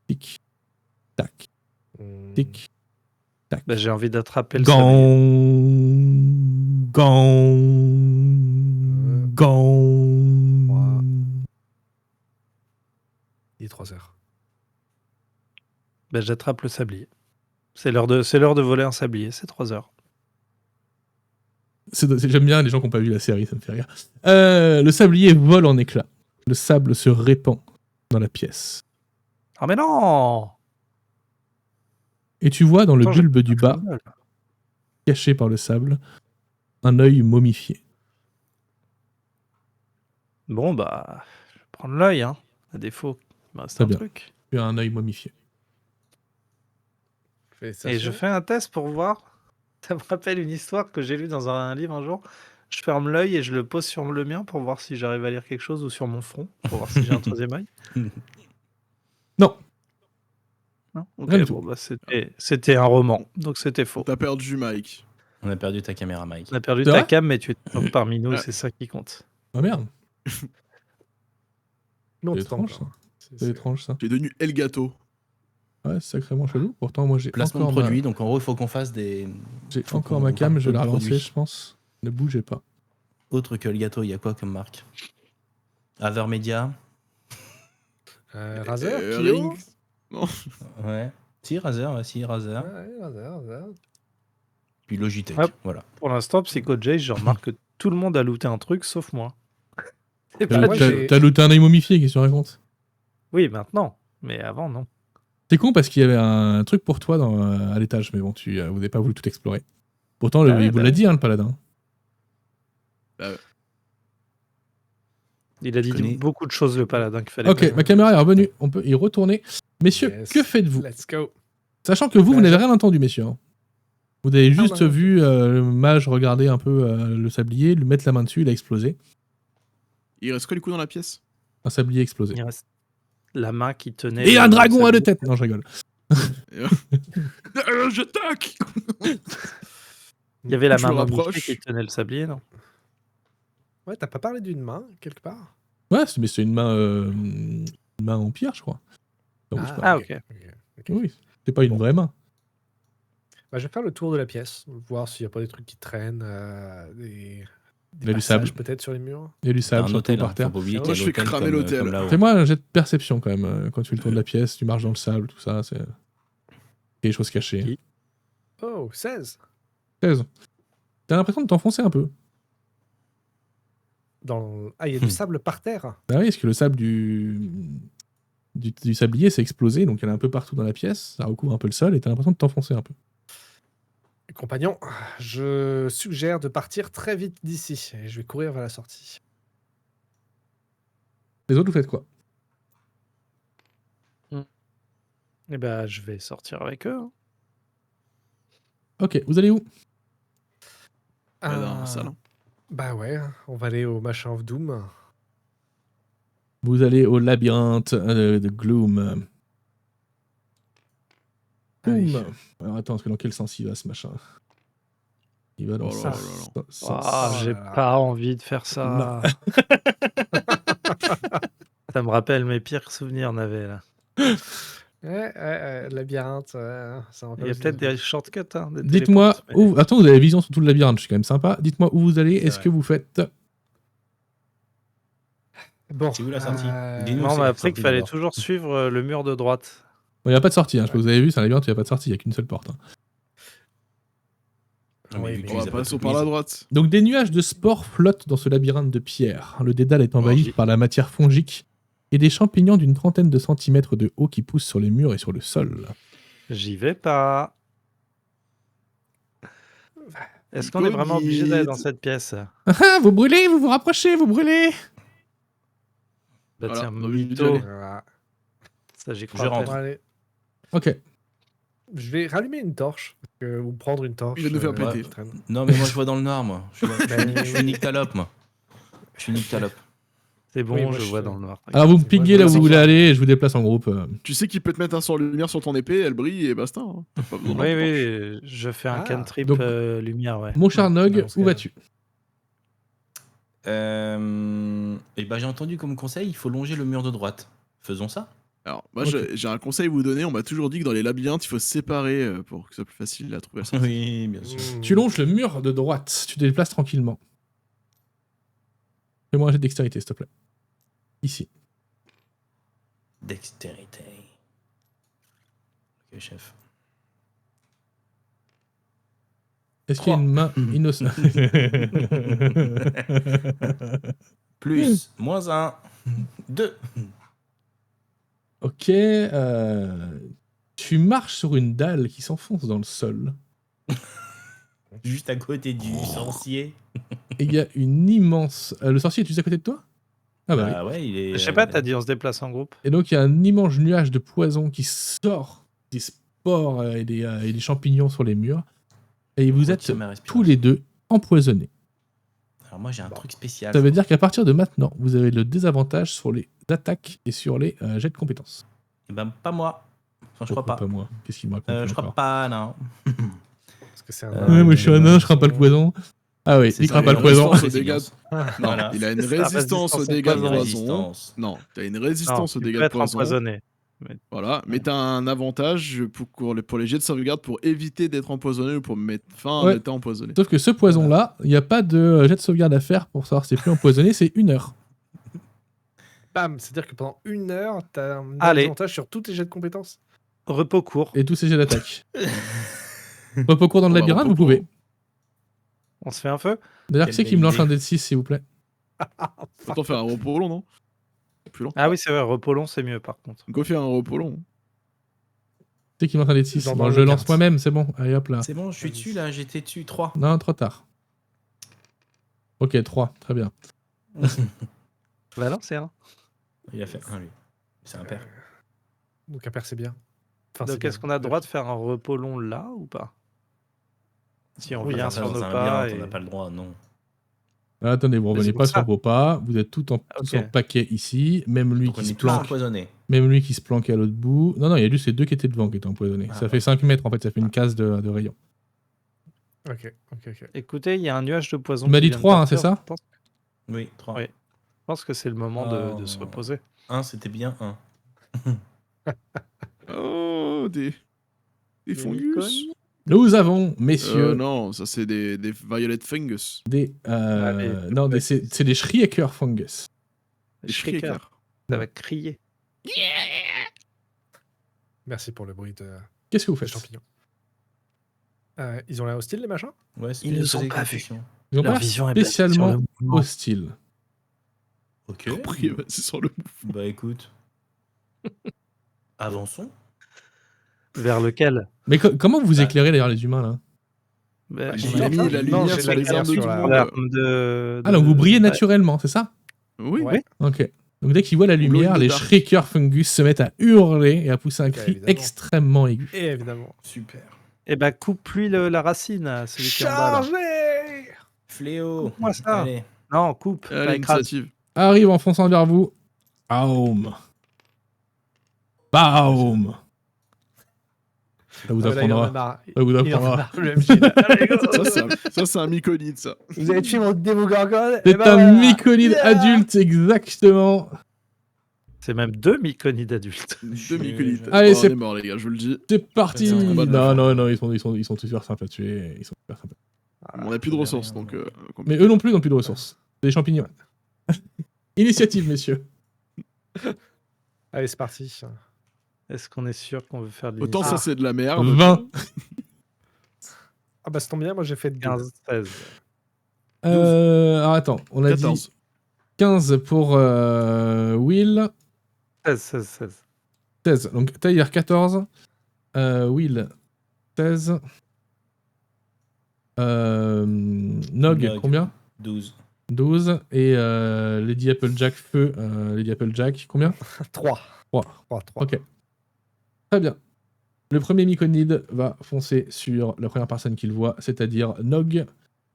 tic, tac, tic, tac. Bah, j'ai envie d'attraper le sablier. Gong. Il est 3 heures. Bah, j'attrape le sablier. C'est l'heure de voler un sablier. C'est 3 heures. J'aime bien les gens qui n'ont pas vu la série, ça me fait rire. Le sablier vole en éclats. Le sable se répand dans la pièce. Ah mais non! Et tu vois dans le Attends, bulbe du bas, caché par le sable, un œil momifié. Bon bah, je vais prendre l'œil, hein. À défaut, il me reste Très un bien. truc. Tu as un œil momifié. Et je fais un test pour voir. Ça me rappelle une histoire que j'ai lue dans un livre un jour. Je ferme l'œil et je le pose sur le mien pour voir si j'arrive à lire quelque chose ou sur mon front, pour voir si j'ai un troisième œil. Non. Non, ok, Rien du bon, tout. bah, c'était un roman, donc c'était faux. T'as perdu Mike. On a perdu ta caméra, Mike. On a perdu C'est ta vrai cam, mais tu es toujours parmi nous, Ouais. c'est ça qui compte. Ah merde, Non, c'est c'est pas étrange encore. ça. C'est étrange ça. T'es devenu El Gato. Ouais, c'est sacrément chelou. Pourtant, moi j'ai Placement encore de produit, donc en gros, il faut qu'on fasse j'ai faut encore qu'on ma cam, parle je vais la de relancer, produits. je pense. Ne bougez pas. autre que le gâteau. Il y a quoi comme marque? Avermedia. Razer, Clio Ring. Non. Ouais. Si, Razer, ouais, si, Razer. Ouais, Razer. Puis Logitech, Hop. voilà. Pour l'instant, Psycho J, je remarque que tout le monde a looté un truc, sauf moi. C'est T'as pas moi, du- j'ai- t'as looté un œil momifié, qu'est-ce que tu racontes? Oui, maintenant, mais avant, non. C'est con parce qu'il y avait un truc pour toi à l'étage, mais bon, vous n'avez pas voulu tout explorer. Pourtant, Bah ouais, il vous bah l'a ouais. dit, hein, le paladin. Il a dit connais. beaucoup de choses, le paladin, qu'il fallait Ok, pas. ma caméra est revenue, on peut y retourner. Messieurs, Yes. que faites-vous? Let's go. Sachant que vous Bah, n'avez j'ai- rien entendu, messieurs. Hein. Vous avez juste non. vu le mage regarder un peu le sablier, lui mettre la main dessus, il a explosé. Il reste quoi du coup dans la pièce? Un sablier explosé. Il reste la main qui tenait. Et le un dragon à sablier. 2 têtes! Non, je rigole. J'attaque. Il y avait la Je main me momifiée rapproche. qui tenait le sablier, non? Ouais, t'as pas parlé d'une main, quelque part? Ouais, mais c'est une main en pierre, je crois. Non, c'est pas- Ah, ok. Ok. Oui, c'est pas une Bon. vraie main. Bah, je vais faire le tour de la pièce, voir s'il n'y a pas des trucs qui traînent, des Il y a du passages sable. peut-être sur les murs. Il y a du C'est sable un sur hôtel, par faut terre. pas oublier Moi, qu'il y a je fais l'hôtel cramer comme, l'hôtel. comme là-haut. Fais-moi un jet de perception quand même. Quand tu fais le tour de la pièce, tu marches dans le sable, tout ça. C'est des choses cachées. Qui Oh, 16 16. T'as l'impression de t'enfoncer un peu. Ah, il y a du sable par terre. Bah oui, parce que le sable du sablier s'est explosé, donc il y en a un peu partout dans la pièce, ça recouvre un peu le sol, et t'as l'impression de t'enfoncer un peu. Compagnon, je suggère de partir très vite d'ici et je vais courir vers la sortie. Les autres, vous faites quoi? Eh ben, je vais sortir avec eux. Hein. Ok, vous allez où? Dans la salle. Bah ouais, on va aller au Machin of Doom. Vous allez au labyrinthe de Gloom. Allez. Gloom. Alors attends, parce que dans quel sens il va ce machin? Il va dans Oh là ce là sens. Ah, j'ai là là. pas envie de faire ça. Ça me rappelle mes pires souvenirs, Navet, là. Labyrinthe, ça me Il y a rappelle peut-être aussi des shortcuts, hein, des Dites-moi téléports, mais- où. Attends, vous avez la vision sur tout le labyrinthe, je suis quand même sympa. Dites-moi où vous allez. Est-ce vrai. que vous faites. Bon, C'est où la sortie Dis-nous. Non, c'est on m'a la appris sortie qu'il fallait d'abord. toujours suivre le mur de droite. Il n'y a pas de sortie, hein. Je sais pas, vous avez vu, c'est un labyrinthe, il n'y a pas de sortie, il n'y a qu'une seule porte. Hein. Ah, mais Oui, vu que mais tu On les va as pas passer toutes par la mises. droite. Donc des nuages de spores flottent dans ce labyrinthe de pierre. Le dédale est envahi oui. par la matière fongique et des champignons d'une trentaine de centimètres de haut qui poussent sur les murs et sur le sol. J'y vais pas. Est-ce qu'on est Nico vraiment obligé d'aller dans guide. cette pièce? Ah, vous brûlez, vous vous rapprochez, vous brûlez. Bah Voilà, tiens, on a envie d'y mytho. aller. Voilà. Ça, j'y Je crois rentre. pas. Allez, Ok. je vais rallumer une torche ou prendre une torche. Il va nous faire péter. qui traîne. Non, mais moi je vois dans le noir, moi. Je suis Ben, nyctalope, moi. Je suis nyctalope. C'est bon, Oui, moi, je je vois fais- dans le noir. Alors vous me Moi, piguez je là où vais vous voulez sortir. aller et je vous déplace en groupe. Tu sais qu'il peut te mettre un sort lumière sur ton épée, elle brille et basta. Hein. T'as pas besoin de Oui, lampe torche. oui, je fais un Ah. cantrip Donc, lumière, ouais. Mon cher Nog, dans ce où cas-là. vas-tu? Et ben j'ai entendu comme conseil, il faut longer le mur de droite. Faisons ça. Alors, moi Ok. j'ai un conseil à vous donner. On m'a toujours dit que dans les labyrinthes, il faut se séparer pour que ce soit plus facile à trouver. la sortie. Oui, bien sûr. Tu longes le mur de droite, tu te déplaces tranquillement. Fais-moi un jet de dextérité, s'il te plaît. Ici. Dextérité. Ok, chef. Est-ce qu'il y a une main innocente? Plus, moins 1, 2. Ok. Tu marches sur une dalle qui s'enfonce dans le sol. Juste à côté du sorcier. Et il y a une immense. Le sorcier est juste à côté de toi? Ah bah oui. Ah ouais, il est. Je sais pas, t'as dit on se déplace en groupe. Et donc il y a un immense nuage de poison qui sort des spores et des champignons sur les murs. Et vous êtes Retire ma respiration. tous les deux empoisonnés. Alors moi j'ai un truc spécial. Ça veut dire qu'à partir de maintenant, vous avez le désavantage sur les attaques et sur les jets de compétences. Eh ben pas moi. Enfin, je crois Pourquoi pas. moi. Qu'est-ce qu'il me raconte Je crois encore pas, non. Parce que c'est un Ouais, moi je suis un nain, je crains pas le poison. Ah oui, C'est il ça, craint pas il le a poison. résistance aux dégâts. Non, Voilà. il a une C'est ça, résistance aux résistance au dégâts de poison. poison. Résistance. Non, t'as une Non, résistance aux tu dégâts peux de être poison. empoisonné. Voilà, mais t'as un avantage pour les jets de sauvegarde pour éviter d'être empoisonné ou pour mettre fin à Ouais. l'état empoisonné. Sauf que ce poison-là, il n'y a pas de jet de sauvegarde à faire pour savoir si c'est plus empoisonné, c'est 1 heure. Bam, c'est-à-dire que pendant 1 heure, t'as un Allez. avantage sur tous tes jets de compétences. Repos court. Et tous ces jets d'attaque. Repos court dans le On va labyrinthe, vous repos pouvez. On se fait un feu? D'ailleurs, Quelle qui c'est qui belle me lance idée. un dé de 6, s'il vous plaît? Autant faire un repos long, non? Plus long. Ah oui, c'est vrai, repos long, c'est mieux par contre. Go faire un repos long. Qui c'est qui me lance un dé de 6? Dans Bon, le je lance carte. moi-même, c'est bon. Allez hop là. C'est bon, je suis dessus là, j'étais dessus 3. Non, trop tard. Ok, 3, très bien. Bah non, c'est un. Il a fait 1 lui. C'est un père. Donc à c'est bien. Enfin, Donc c'est est-ce bien. qu'on a le droit de faire un repos long là ou pas? Si on peut vient faire ça sur dans nos un pas labyrinthe, et... on n'a pas le droit, non. Attendez, vous Mais revenez c'est pas pour ça. sur vos pas. Vous êtes tous Ok. en paquet ici. Même lui Donc on qui se est tous planque. empoisonnés. Même lui qui se planquait à l'autre bout. Non, il y a juste ces deux qui étaient devant qui étaient empoisonnés. Ah, ça ouais. fait 5 mètres en fait, ça fait une case de rayon. Ok. Écoutez, il y a un nuage de poison. Tu m'as qui dit vient de 3, hein, partir, c'est ça? je pense. Oui, 3. Oui. Je pense que c'est le moment de se Oh. reposer. 1, c'était bien 1. Oh, des fungus. myconies. Nous avons, messieurs, Non, ça c'est des violet fungus. des. Allez, non, ouais, c'est des Shrieker fungus. Des Shrieker. shriekers. Ça va crier. Merci pour le bruit de Qu'est-ce que vous des faites? champignons. Ils ont l'air hostiles, les machins? Ouais, Ils nous ont pas vus. Ils n'ont Leur pas vision est basée sur spécialement le mouvement. hostiles. Ok. Compris, ouais, c'est sur le Bah écoute. Avançons. Vers lequel? Mais comment vous Bah. éclairez d'ailleurs les humains là? Bah, J'ai on a mis pas- la Non, lumière j'ai sur les l'éclair armes de sur tout le la- monde. l'arme de- Ah, donc vous brillez ouais. naturellement, c'est ça? Oui. Ouais. Ok. Donc dès qu'ils voient la Glow in lumière, the les dark. Shrieker fungus se mettent à hurler et à pousser un Ouais, cri évidemment. extrêmement aigu. Et évidemment. Super. Eh ben, coupe-lui la racine, à celui qui est en bas. Là. Chargez! Fléau. Coupe-moi ça. Allez. Non, coupe. Allez, pas écrase. initiative. Arrive en fonçant vers vous. Baum. Baum. Ça vous Ah, là, il en a apprendra. marre. Ça vous Il en a apprendra. marre, le MJ, là. Allez, go. Ça, c'est un myconide, ça. Vous avez tué mon démogorgone? C'est un myconide adulte, exactement. C'est même 2 myconides adultes. Deux myconides. Allez, Oh, c'est- on est mort, les gars, je vous le dis. C'est parti. C'est un combat de la Non, fin. non, ils sont super simples à tuer. Ils sont super simples. On a plus de ça ressources, veut donc. rien. Mais eux non plus n'ont plus de ressources. C'est des champignons. Initiative, messieurs. Allez, c'est parti. Est-ce qu'on est sûr qu'on veut faire de Autant ça, l'initiative? c'est de la merde. 20. Ah bah, ça tombe bien, moi j'ai fait 2. 15, 16. Alors attends, on a 14. dit 15 pour Will. 16. 16. Donc Tyler 14. Will 16. Nog, Nog. combien? 12. 12. Et Lady Applejack Feu. Lady Applejack, combien? 3. 3. 3. Ok. Très bien. Le premier myconide va foncer sur la première personne qu'il voit, c'est-à-dire Nog.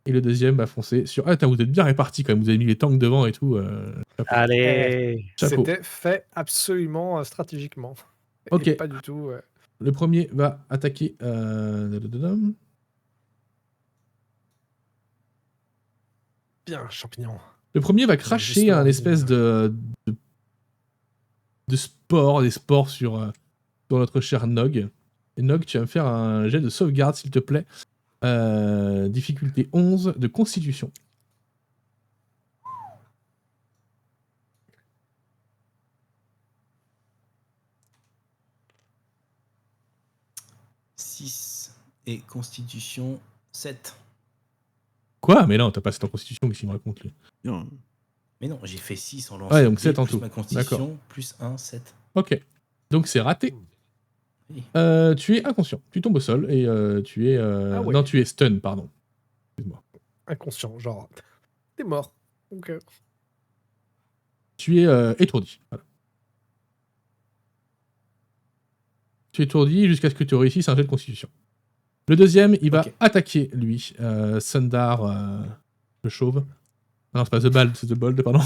Et le deuxième va foncer sur... Ah, attends, vous êtes bien répartis quand même. Vous avez mis les tanks devant et tout. Chapeau. Allez. Chapeau. C'était fait absolument stratégiquement. Ok. Et pas du tout. Le premier va attaquer... Bien, champignon. Le premier va cracher Justement, un espèce de spores, des spores sur notre cher Nog. Et Nog, tu vas me faire un jet de sauvegarde, s'il te plaît. Difficulté 11 de constitution. « 6 et constitution 7. Quoi? Mais non, t'as pas cette en constitution, qu'est-ce qu'il me raconte, lui? Bien. Mais non, j'ai fait 6 en lançant. Ouais, donc 7 en plus tout. ma constitution, plus 1, 7. Ok. Donc c'est raté. Oui. Tu es inconscient. Tu tombes au sol et tu es... Ah ouais. Non, tu es stun, pardon. Excuse-moi. Inconscient, genre. T'es mort. Donc, Tu es étourdi. Voilà. Tu es étourdi jusqu'à ce que tu réussisses un jet de constitution. Le deuxième, il va Ok. attaquer, lui. Sundar, le chauve. Non, c'est pas The Bald, c'est The Bold, pardon.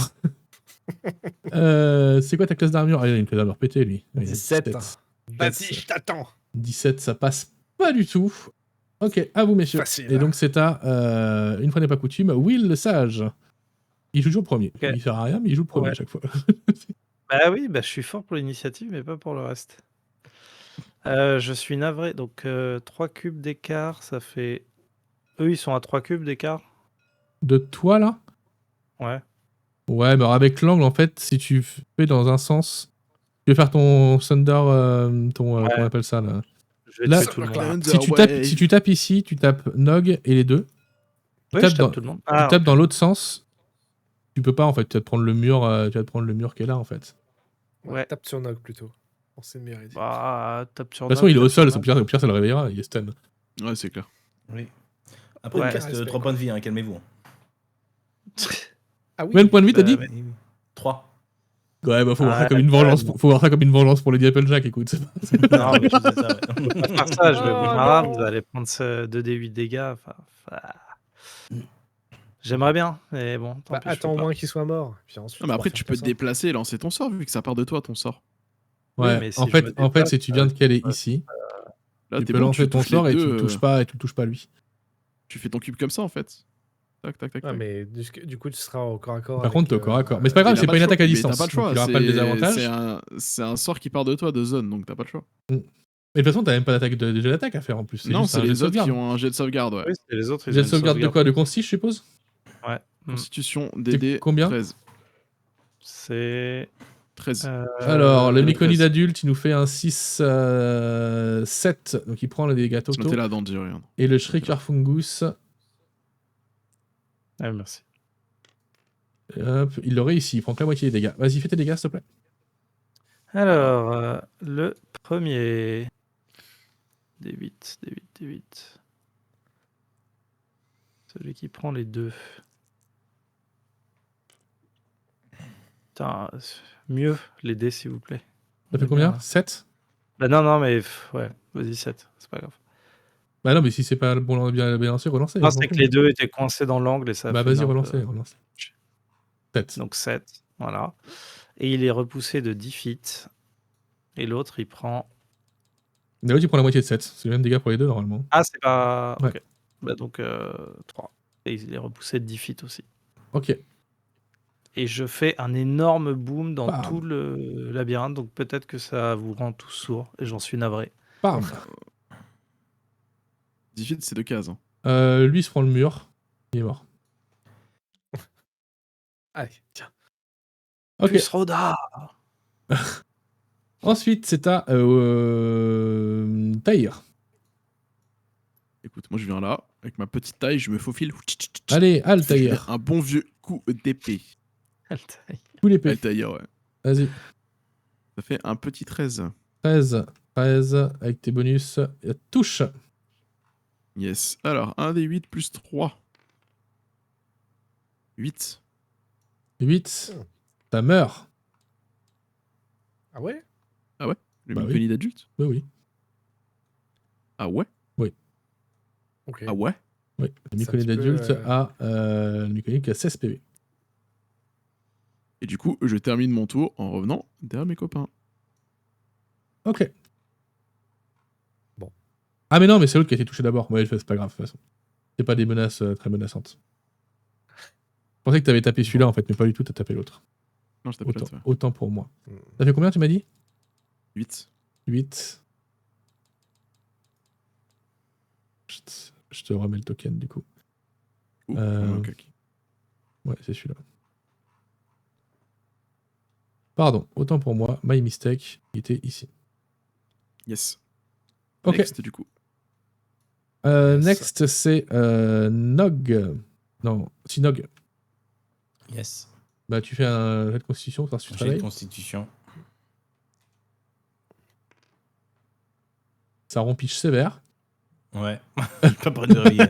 C'est quoi ta classe d'armure? Ah, il a une classe d'armure pétée, lui. Ah, il a 17. 17. Vas-y, je t'attends. 17, ça passe pas du tout. Ok, à vous, messieurs. Facile. Et donc, c'est à, une fois n'est pas coutume, Will le sage. Il joue toujours premier. Ok. Il sert à rien, mais il joue le premier Ouais. à chaque fois. Bah oui, bah, je suis fort pour l'initiative, mais pas pour le reste. Je suis navré. Donc, 3 cubes d'écart, ça fait... Eux, ils sont à 3 cubes d'écart? De toi, là? Ouais. Ouais, mais avec l'angle, en fait, si tu fais dans un sens, tu veux faire ton Thunder, comment on appelle ça, là? Je vais Là, tuer tout le monde. Si tu tapes ici, tu tapes Nog et les deux. Oui, tapes je dans- tape tout le monde. Tu Ah, tapes dans l'autre sens, tu peux pas, en fait. Tu vas te prendre le mur, qui est là, en fait. Ouais. Tape sur Nog plutôt. C'est une meilleure idée. bah, tape sur De toute façon, Nog, il est au tape sol, sur au pire, ça le réveillera, il est stun. Ouais, c'est clair. Oui. Après, il Ouais. me reste Respect, 3 points de vie, hein, calmez-vous. Ah oui. Combien de points de vie, t'as dit? mais- 3. Ouais, bah, faut voir ça Ah, comme une vengeance. Faut voir ça comme une vengeance pour les Applejack, écoute. c'est pas- Non, mais je disais ça, ouais. On va faire ça, je vais Oh, vous marrer, non. vous allez prendre ce 2d8 dégâts. J'aimerais bien, mais bon, tant pis, je Attends peux au pas. moins qu'il soit mort. Puis ensuite, Non, mais on va après, faire tu comme peux te ça. déplacer et lancer ton sort, vu que ça part de toi, ton sort. Ouais, mais si en je fait, me en fait, déplace, c'est tu viens de caler ouais. ici. Là, Tu t'es peux bon, lancer tu ton touches les sort et tu deux, le touches pas, et tu le touches pas lui. Tu fais ton cube comme ça, en fait. Tac, tac, tac, Ah, tac. mais du coup, tu seras au corps à corps. Par avec, contre, t'es au corps à corps. Mais c'est pas grave, Il a c'est pas une le choix. attaque à Mais distance. t'as pas le Donc choix. il y aura pas de désavantage. C'est un sort qui part de toi de zone, donc t'as pas le choix. Mais de toute façon, t'as même pas d'attaque de jet d'attaque à faire en plus. C'est Non, juste c'est un jet de les autres qui sauvegarde. ont un jet de sauvegarde, ouais. Oui, c'est les autres. Ils Jet ont de une sauvegarde de quoi? De consti, je suppose? Ouais. Constitution, C'est DD, combien 13. C'est. 13. Alors, le Myconide 13. adulte, il nous fait un 6, 7. Donc il prend les dégâts C'est totaux. noté là dans le dire, regarde. Et le Shrieker Fungus, Ah, merci. hop, il le réussit. Il prend que la moitié des dégâts. Vas-y, fais tes dégâts, s'il te plaît. Alors, le premier. D8, D8, D8. Celui qui prend les deux. Putain, mieux les dés, s'il vous plaît. Ça fait combien 7? Bah non, mais ouais, vas-y, 7, c'est pas grave. Bah non, mais si c'est pas le bon bien lancé, relancez. Non, c'est que les deux étaient coincés dans l'angle et ça a Bah fait vas-y, un peu- relancez. 7. Donc 7, voilà. Et il est repoussé de 10 feet. Et l'autre, il prend... Mais l'autre, il prend la moitié de 7. C'est le même dégâts pour les deux, normalement. Ah, c'est pas... Ouais. Ok. Bah donc 3. Et il est repoussé de 10 feet aussi. Ok. Et je fais un énorme boom dans Bam. tout le labyrinthe. Donc peut-être que ça vous rend tous sourds. Et j'en suis navré. Bam. 10 feet, c'est 2 cases. Hein. Lui, il se prend le mur. Il est mort. Allez, tiens. Ok. Plus Roda. Ensuite, c'est à Tahir. Écoute, moi je viens là, avec ma petite taille, je me faufile. Allez, Je mets Altaïr. un bon vieux coup d'épée. Coup l'épée. Altaïr, ouais. Vas-y. Ça fait un petit 13. 13. 13. Avec tes bonus. Touche. Yes. Alors, 1 des 8 plus 3. 8. 8. Ça meurt. Ah ouais? Le Bah Myconide adulte. Oui, oui. Ah ouais? Ok. Ah ouais? Oui. Le C'est un Myconide petit peu, adulte a le Myconide qui a 16 PV. Et du coup, je termine mon tour en revenant derrière mes copains. Ok. Bon. Ah, mais non, mais c'est l'autre qui a été touché d'abord. Ouais, c'est pas grave, de toute façon. C'est pas des menaces très menaçantes. Je pensais que t'avais tapé celui-là, en fait, mais pas du tout, t'as tapé l'autre. Non, je t'appelle ça. Autant pour moi. Hmm. Ça fait combien, tu m'as dit? 8. 8. Je te remets le token, du coup. Ouh, Euh, ok. Ouais, c'est celui-là. Pardon, autant pour moi, my mistake, il était ici. Yes. Ok. Next, du coup. Yes. Next, c'est Nog. Non, si Nog. Yes. Bah, tu fais un jet de constitution, voir si tu J'ai de travailles. constitution. Ça rompiche sévère. Ouais. Pas près de réveiller.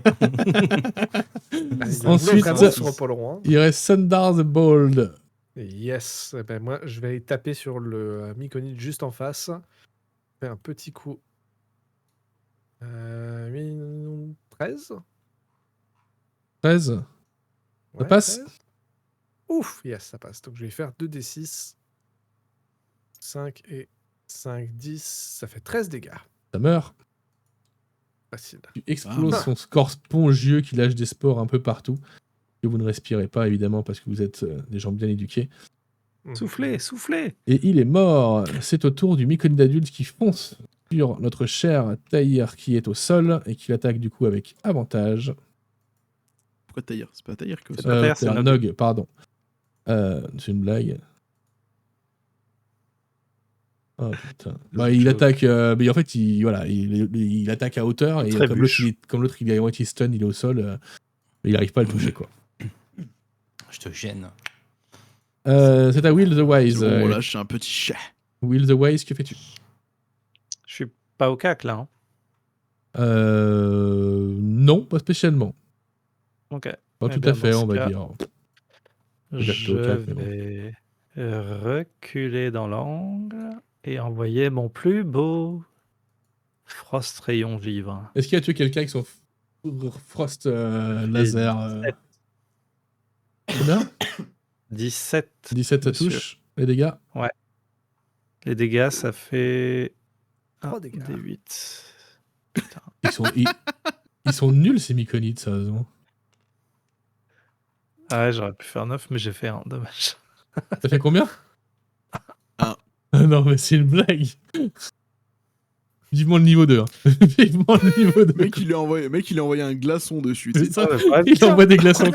Ensuite, sur Paul Roy. Il reste Sundar the Bold. Yes. Eh ben moi, je vais aller taper sur le Myconide juste en face. Je fais un petit coup. 13. 13. Ouais, passe 13. Ouf, yes, ça passe. Donc je vais faire 2d6. 5 et 5, 10. Ça fait 13 dégâts. Ça meurt. Facile. Tu exploses son corps spongieux qui lâche des spores un peu partout. Que vous ne respirez pas, évidemment, parce que vous êtes des gens bien éduqués. Soufflez, soufflez. Et il est mort. C'est au tour du Myconide adulte qui fonce sur notre cher Tahir qui est au sol et qui l'attaque du coup avec avantage. Pourquoi Tahir? C'est pas Tahir que C'est ça. pas Tahir, c'est un Nog. Nog, pardon. C'est une blague. Oh putain. Bah, il attaque. Mais en fait, il attaque à hauteur et comme l'autre il est à moitié stun, il est au sol. Mais il n'arrive pas à le toucher quoi. Je te gêne. C'est à Will the Wise. Oh là, je suis un petit chat. Will the Wise, que fais-tu? Je suis pas au cac là. Non, pas spécialement. Ok. Pas Eh tout bien, à fait, dans on ce va cas, dire. Je au cac, mais bon. vais reculer dans l'angle et envoyer mon plus beau Frost Rayon Vivre. Est-ce qu'il a tué quelqu'un avec son Frost laser? Combien 17. 17 ça Monsieur. touche. Les dégâts? Ouais. Les dégâts, ça fait 3 1 dégâts. des 8. Ils sont nuls, ces myconides, sérieusement. Ah ouais, j'aurais pu faire 9, mais j'ai fait 1. Dommage. Ça fait combien? Un. Ah non, mais c'est une blague. Vivement le niveau 2. Hein. Vivement le niveau 2. Mec, il lui a envoyé un glaçon dessus. C'est tu sais. ça. Ah, le problème, Il envoie des glaçons.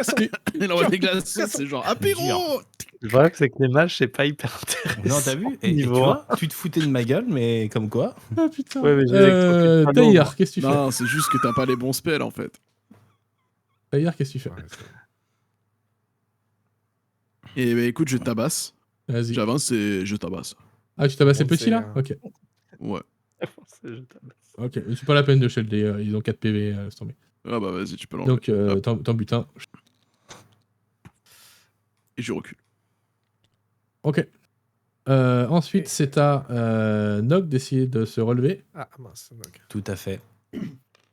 Il envoie des glaçons, c'est genre apéro. le problème, c'est que les mages, c'est pas hyper intéressant. Non, t'as vu? Et tu Niveau vois, tu te foutais de ma gueule, mais comme quoi. Ah putain. Ouais, mais j'ai électrocuté pas Tahir, l'eau, qu'est-ce que tu fais? Non, c'est juste que t'as pas les bons spells en fait. Tahir, qu'est-ce que tu fais? Ouais, c'est- Et bah, écoute, je tabasse. Vas-y. J'avance et je tabasse. Ah, tu tabassais Bon, petit c'est, là? Ok. Ouais. c'est- je tabasse. Ok, c'est pas la peine de shielder, ils ont 4 PV, laisse tomber. Ah bah vas-y, tu peux l'enlever. Donc, Hop. t'en butes un. Et je recule. Ok. Ensuite, c'est à Nog d'essayer de se relever. Ah mince, donc. Tout à fait.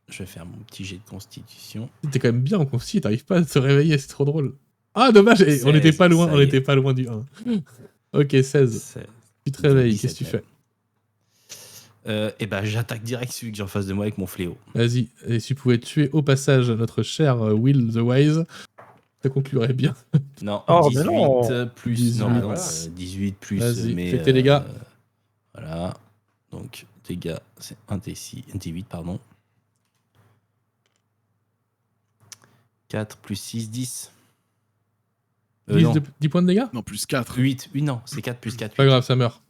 Je vais faire mon petit jet de constitution. T'es quand même bien en consti, t'arrives pas à te réveiller, c'est trop drôle. Ah, dommage, on 16, était pas loin, ça on y est. était pas loin du 1. Ok, 16. C'est- Tu te réveilles, 17 qu'est-ce que tu même. fais? Et ben j'attaque direct celui que j'ai en face de moi avec mon fléau. Vas-y, et si tu pouvais tuer au passage notre cher Will the Wise, ça conclurait bien. Non, Oh, mais 18 non. plus. 18. Non, non, Voilà. 18 plus. Vas-y, mais, fais tes dégâts. Voilà. Donc, dégâts, c'est 1 D8, pardon. 4 plus 6, 10. 10, Non, 10 points de dégâts? Non, plus 4. 8. Oui, non, c'est 4 plus 4. Pas grave, ça meurt.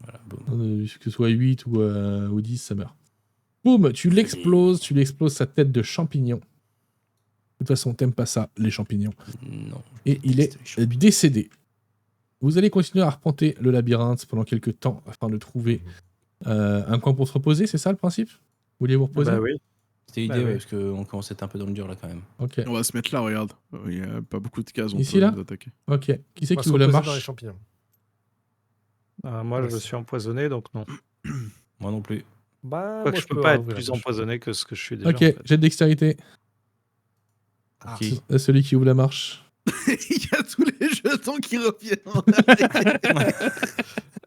Voilà, boum. Que ce soit 8 ou 10, ça meurt. Boum, tu l'exploses sa tête de champignon. De toute façon, t'aimes pas ça, les champignons. Non. Et il est déteste les champignons. décédé. Vous allez continuer à arpenter le labyrinthe pendant quelques temps afin de trouver un coin pour se reposer, c'est ça le principe? Vous vouliez vous reposer? Bah oui. C'était l'idée, Bah ouais, oui. parce qu'on commence à être un peu dans le dur là quand même. Ok, On va se mettre là, regarde. Il y a pas beaucoup de cases, on Ici, peut là nous attaquer. ok. Qui c'est On va qui se ouvre la reposer dans les marche? champignons. Moi, Ouais, je me c'est- suis empoisonné, donc non. Moi non plus. Bah, Quoique moi, je peux pas être ouvrir la plus bouche. empoisonné que ce que je suis déjà. Ok, en fait. jet de dextérité. Pour Ah. qui C'est celui qui ouvre la marche. Il y a tous les jetons qui reviennent.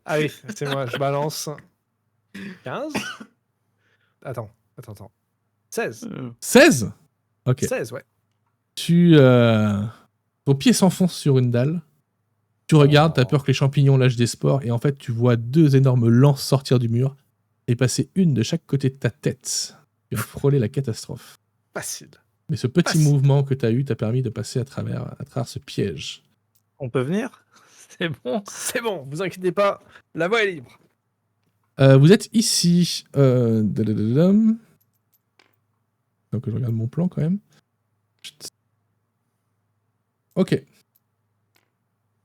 Ah oui, c'est moi, je balance 15. Attends. 16. 16. Ok. 16, ouais. Ton pied s'enfonce sur une dalle. Tu regardes, t'as peur que les champignons lâchent des spores, et en fait, tu vois 2 énormes lances sortir du mur et passer une de chaque côté de ta tête. Tu as frôlé la catastrophe. Facile. Mais ce petit Facile. mouvement que t'as eu t'a permis de passer à travers ce piège. On peut venir? C'est bon. C'est bon, vous inquiétez pas, la voie est libre. Vous êtes ici. Dadadadam. Donc je regarde mon plan quand même. Chut. Ok.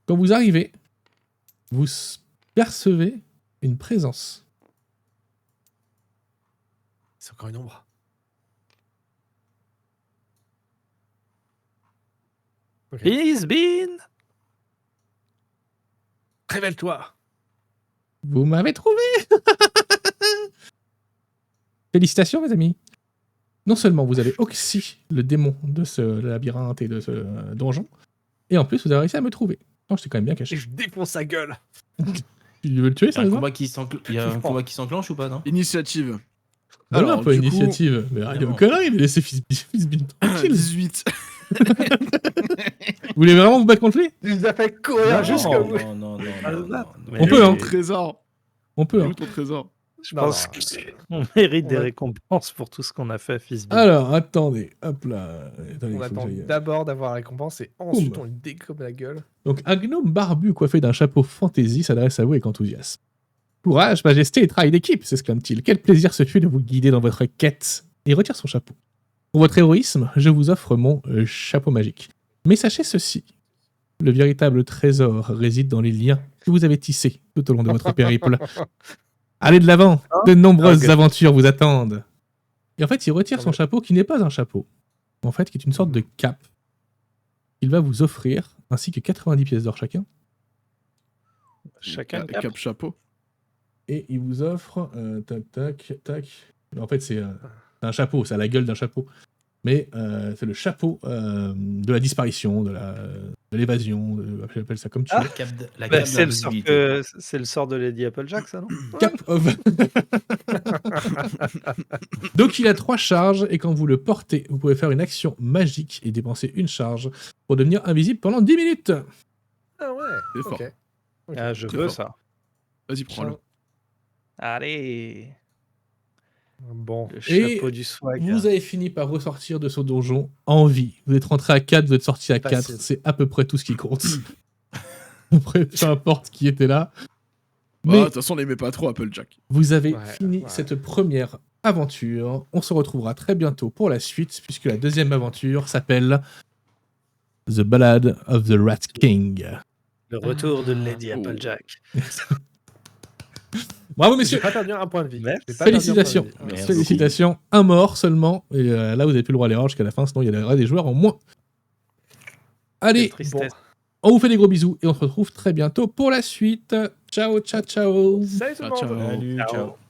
Quand vous arrivez, vous percevez une présence. C'est encore une ombre. Ok. He's been. Révèle-toi. Vous m'avez trouvé. Félicitations, mes amis. Non seulement vous avez oxy le démon de ce labyrinthe et de ce donjon, et en plus vous avez réussi à me trouver. Non, j'étais quand même bien Et caché. je défonce sa gueule. Tu veux le tuer, Il y a ça un combat qui s'enclenche ou pas, non? Initiative. Alors, Alors, pas du coup- initiative. Mais arrête de non. conneries, mais laissez Fizbin tranquille. 18. Vous voulez vraiment vous battre contre lui? Il nous a fait courir jusqu'au bout. Non. Mais- On peut, hein. Ton trésor. On peut, Il est hein. où ton trésor? Je Non, pense non. qu'on mérite On des va- récompenses pour tout ce qu'on a fait à Fizbin. Alors, attendez. Hop là. Attendez, On faut que attend j'aille- d'abord d'avoir la récompense et ensuite on lui découpe la gueule. Donc, un gnome barbu coiffé d'un chapeau fantaisie s'adresse à vous avec enthousiasme. Courage, majesté et travail d'équipe, s'exclame-t-il. Quel plaisir ce fut de vous guider dans votre quête. Et il retire son chapeau. Pour votre héroïsme, je vous offre mon chapeau magique. Mais sachez ceci. Le véritable trésor réside dans les liens que vous avez tissés tout au long de votre périple. Allez de l'avant, de nombreuses Ok. aventures vous attendent. Et en fait, il retire son chapeau qui n'est pas un chapeau. En fait, qui est une sorte de cape. Il va vous offrir, ainsi que 90 pièces d'or chacun. Chacun le Cap chapeau. Et il vous offre. Tac. En fait, c'est un chapeau, ça a la gueule d'un chapeau. mais c'est le chapeau de la disparition, de l'évasion, j'appelle ça comme tu veux. La cape de C'est le sort de Lady Applejack, ça, non? Cap of... Donc il a 3 charges, et quand vous le portez, vous pouvez faire une action magique et dépenser une charge pour devenir invisible pendant 10 minutes. Ah ouais. C'est fort. Ok. Ah, je Très veux fort. ça. Vas-y, prends-le. Allez, Bon. le Et chapeau du swag. Vous avez fini par ressortir de ce donjon en vie. Vous êtes rentré à 4, vous êtes sorti à 4. Facile. C'est à peu près tout ce qui compte. Après, peu importe qui était là. Bah, Mais de toute façon, on l'aimait pas trop, Applejack. vous avez Ouais, fini ouais. cette première aventure. On se retrouvera très bientôt pour la suite, puisque la deuxième aventure s'appelle The Ballad of the Rat King. Le retour de Lady Oh. Applejack. Bravo, J'ai messieurs! pas perdu un point de vie. Merci. J'ai pas perdu un point de Félicitations! vie. Merci. Félicitations! Un mort seulement. Et là, vous avez plus le droit à l'erreur jusqu'à la fin, sinon il y aurait des joueurs en moins. Allez, Quelle Bon. tristesse. on vous fait des gros bisous et on se retrouve très bientôt pour la suite. Ciao, ciao, ciao! Salut tout le Ciao, monde. ciao. Salut, Ciao. ciao.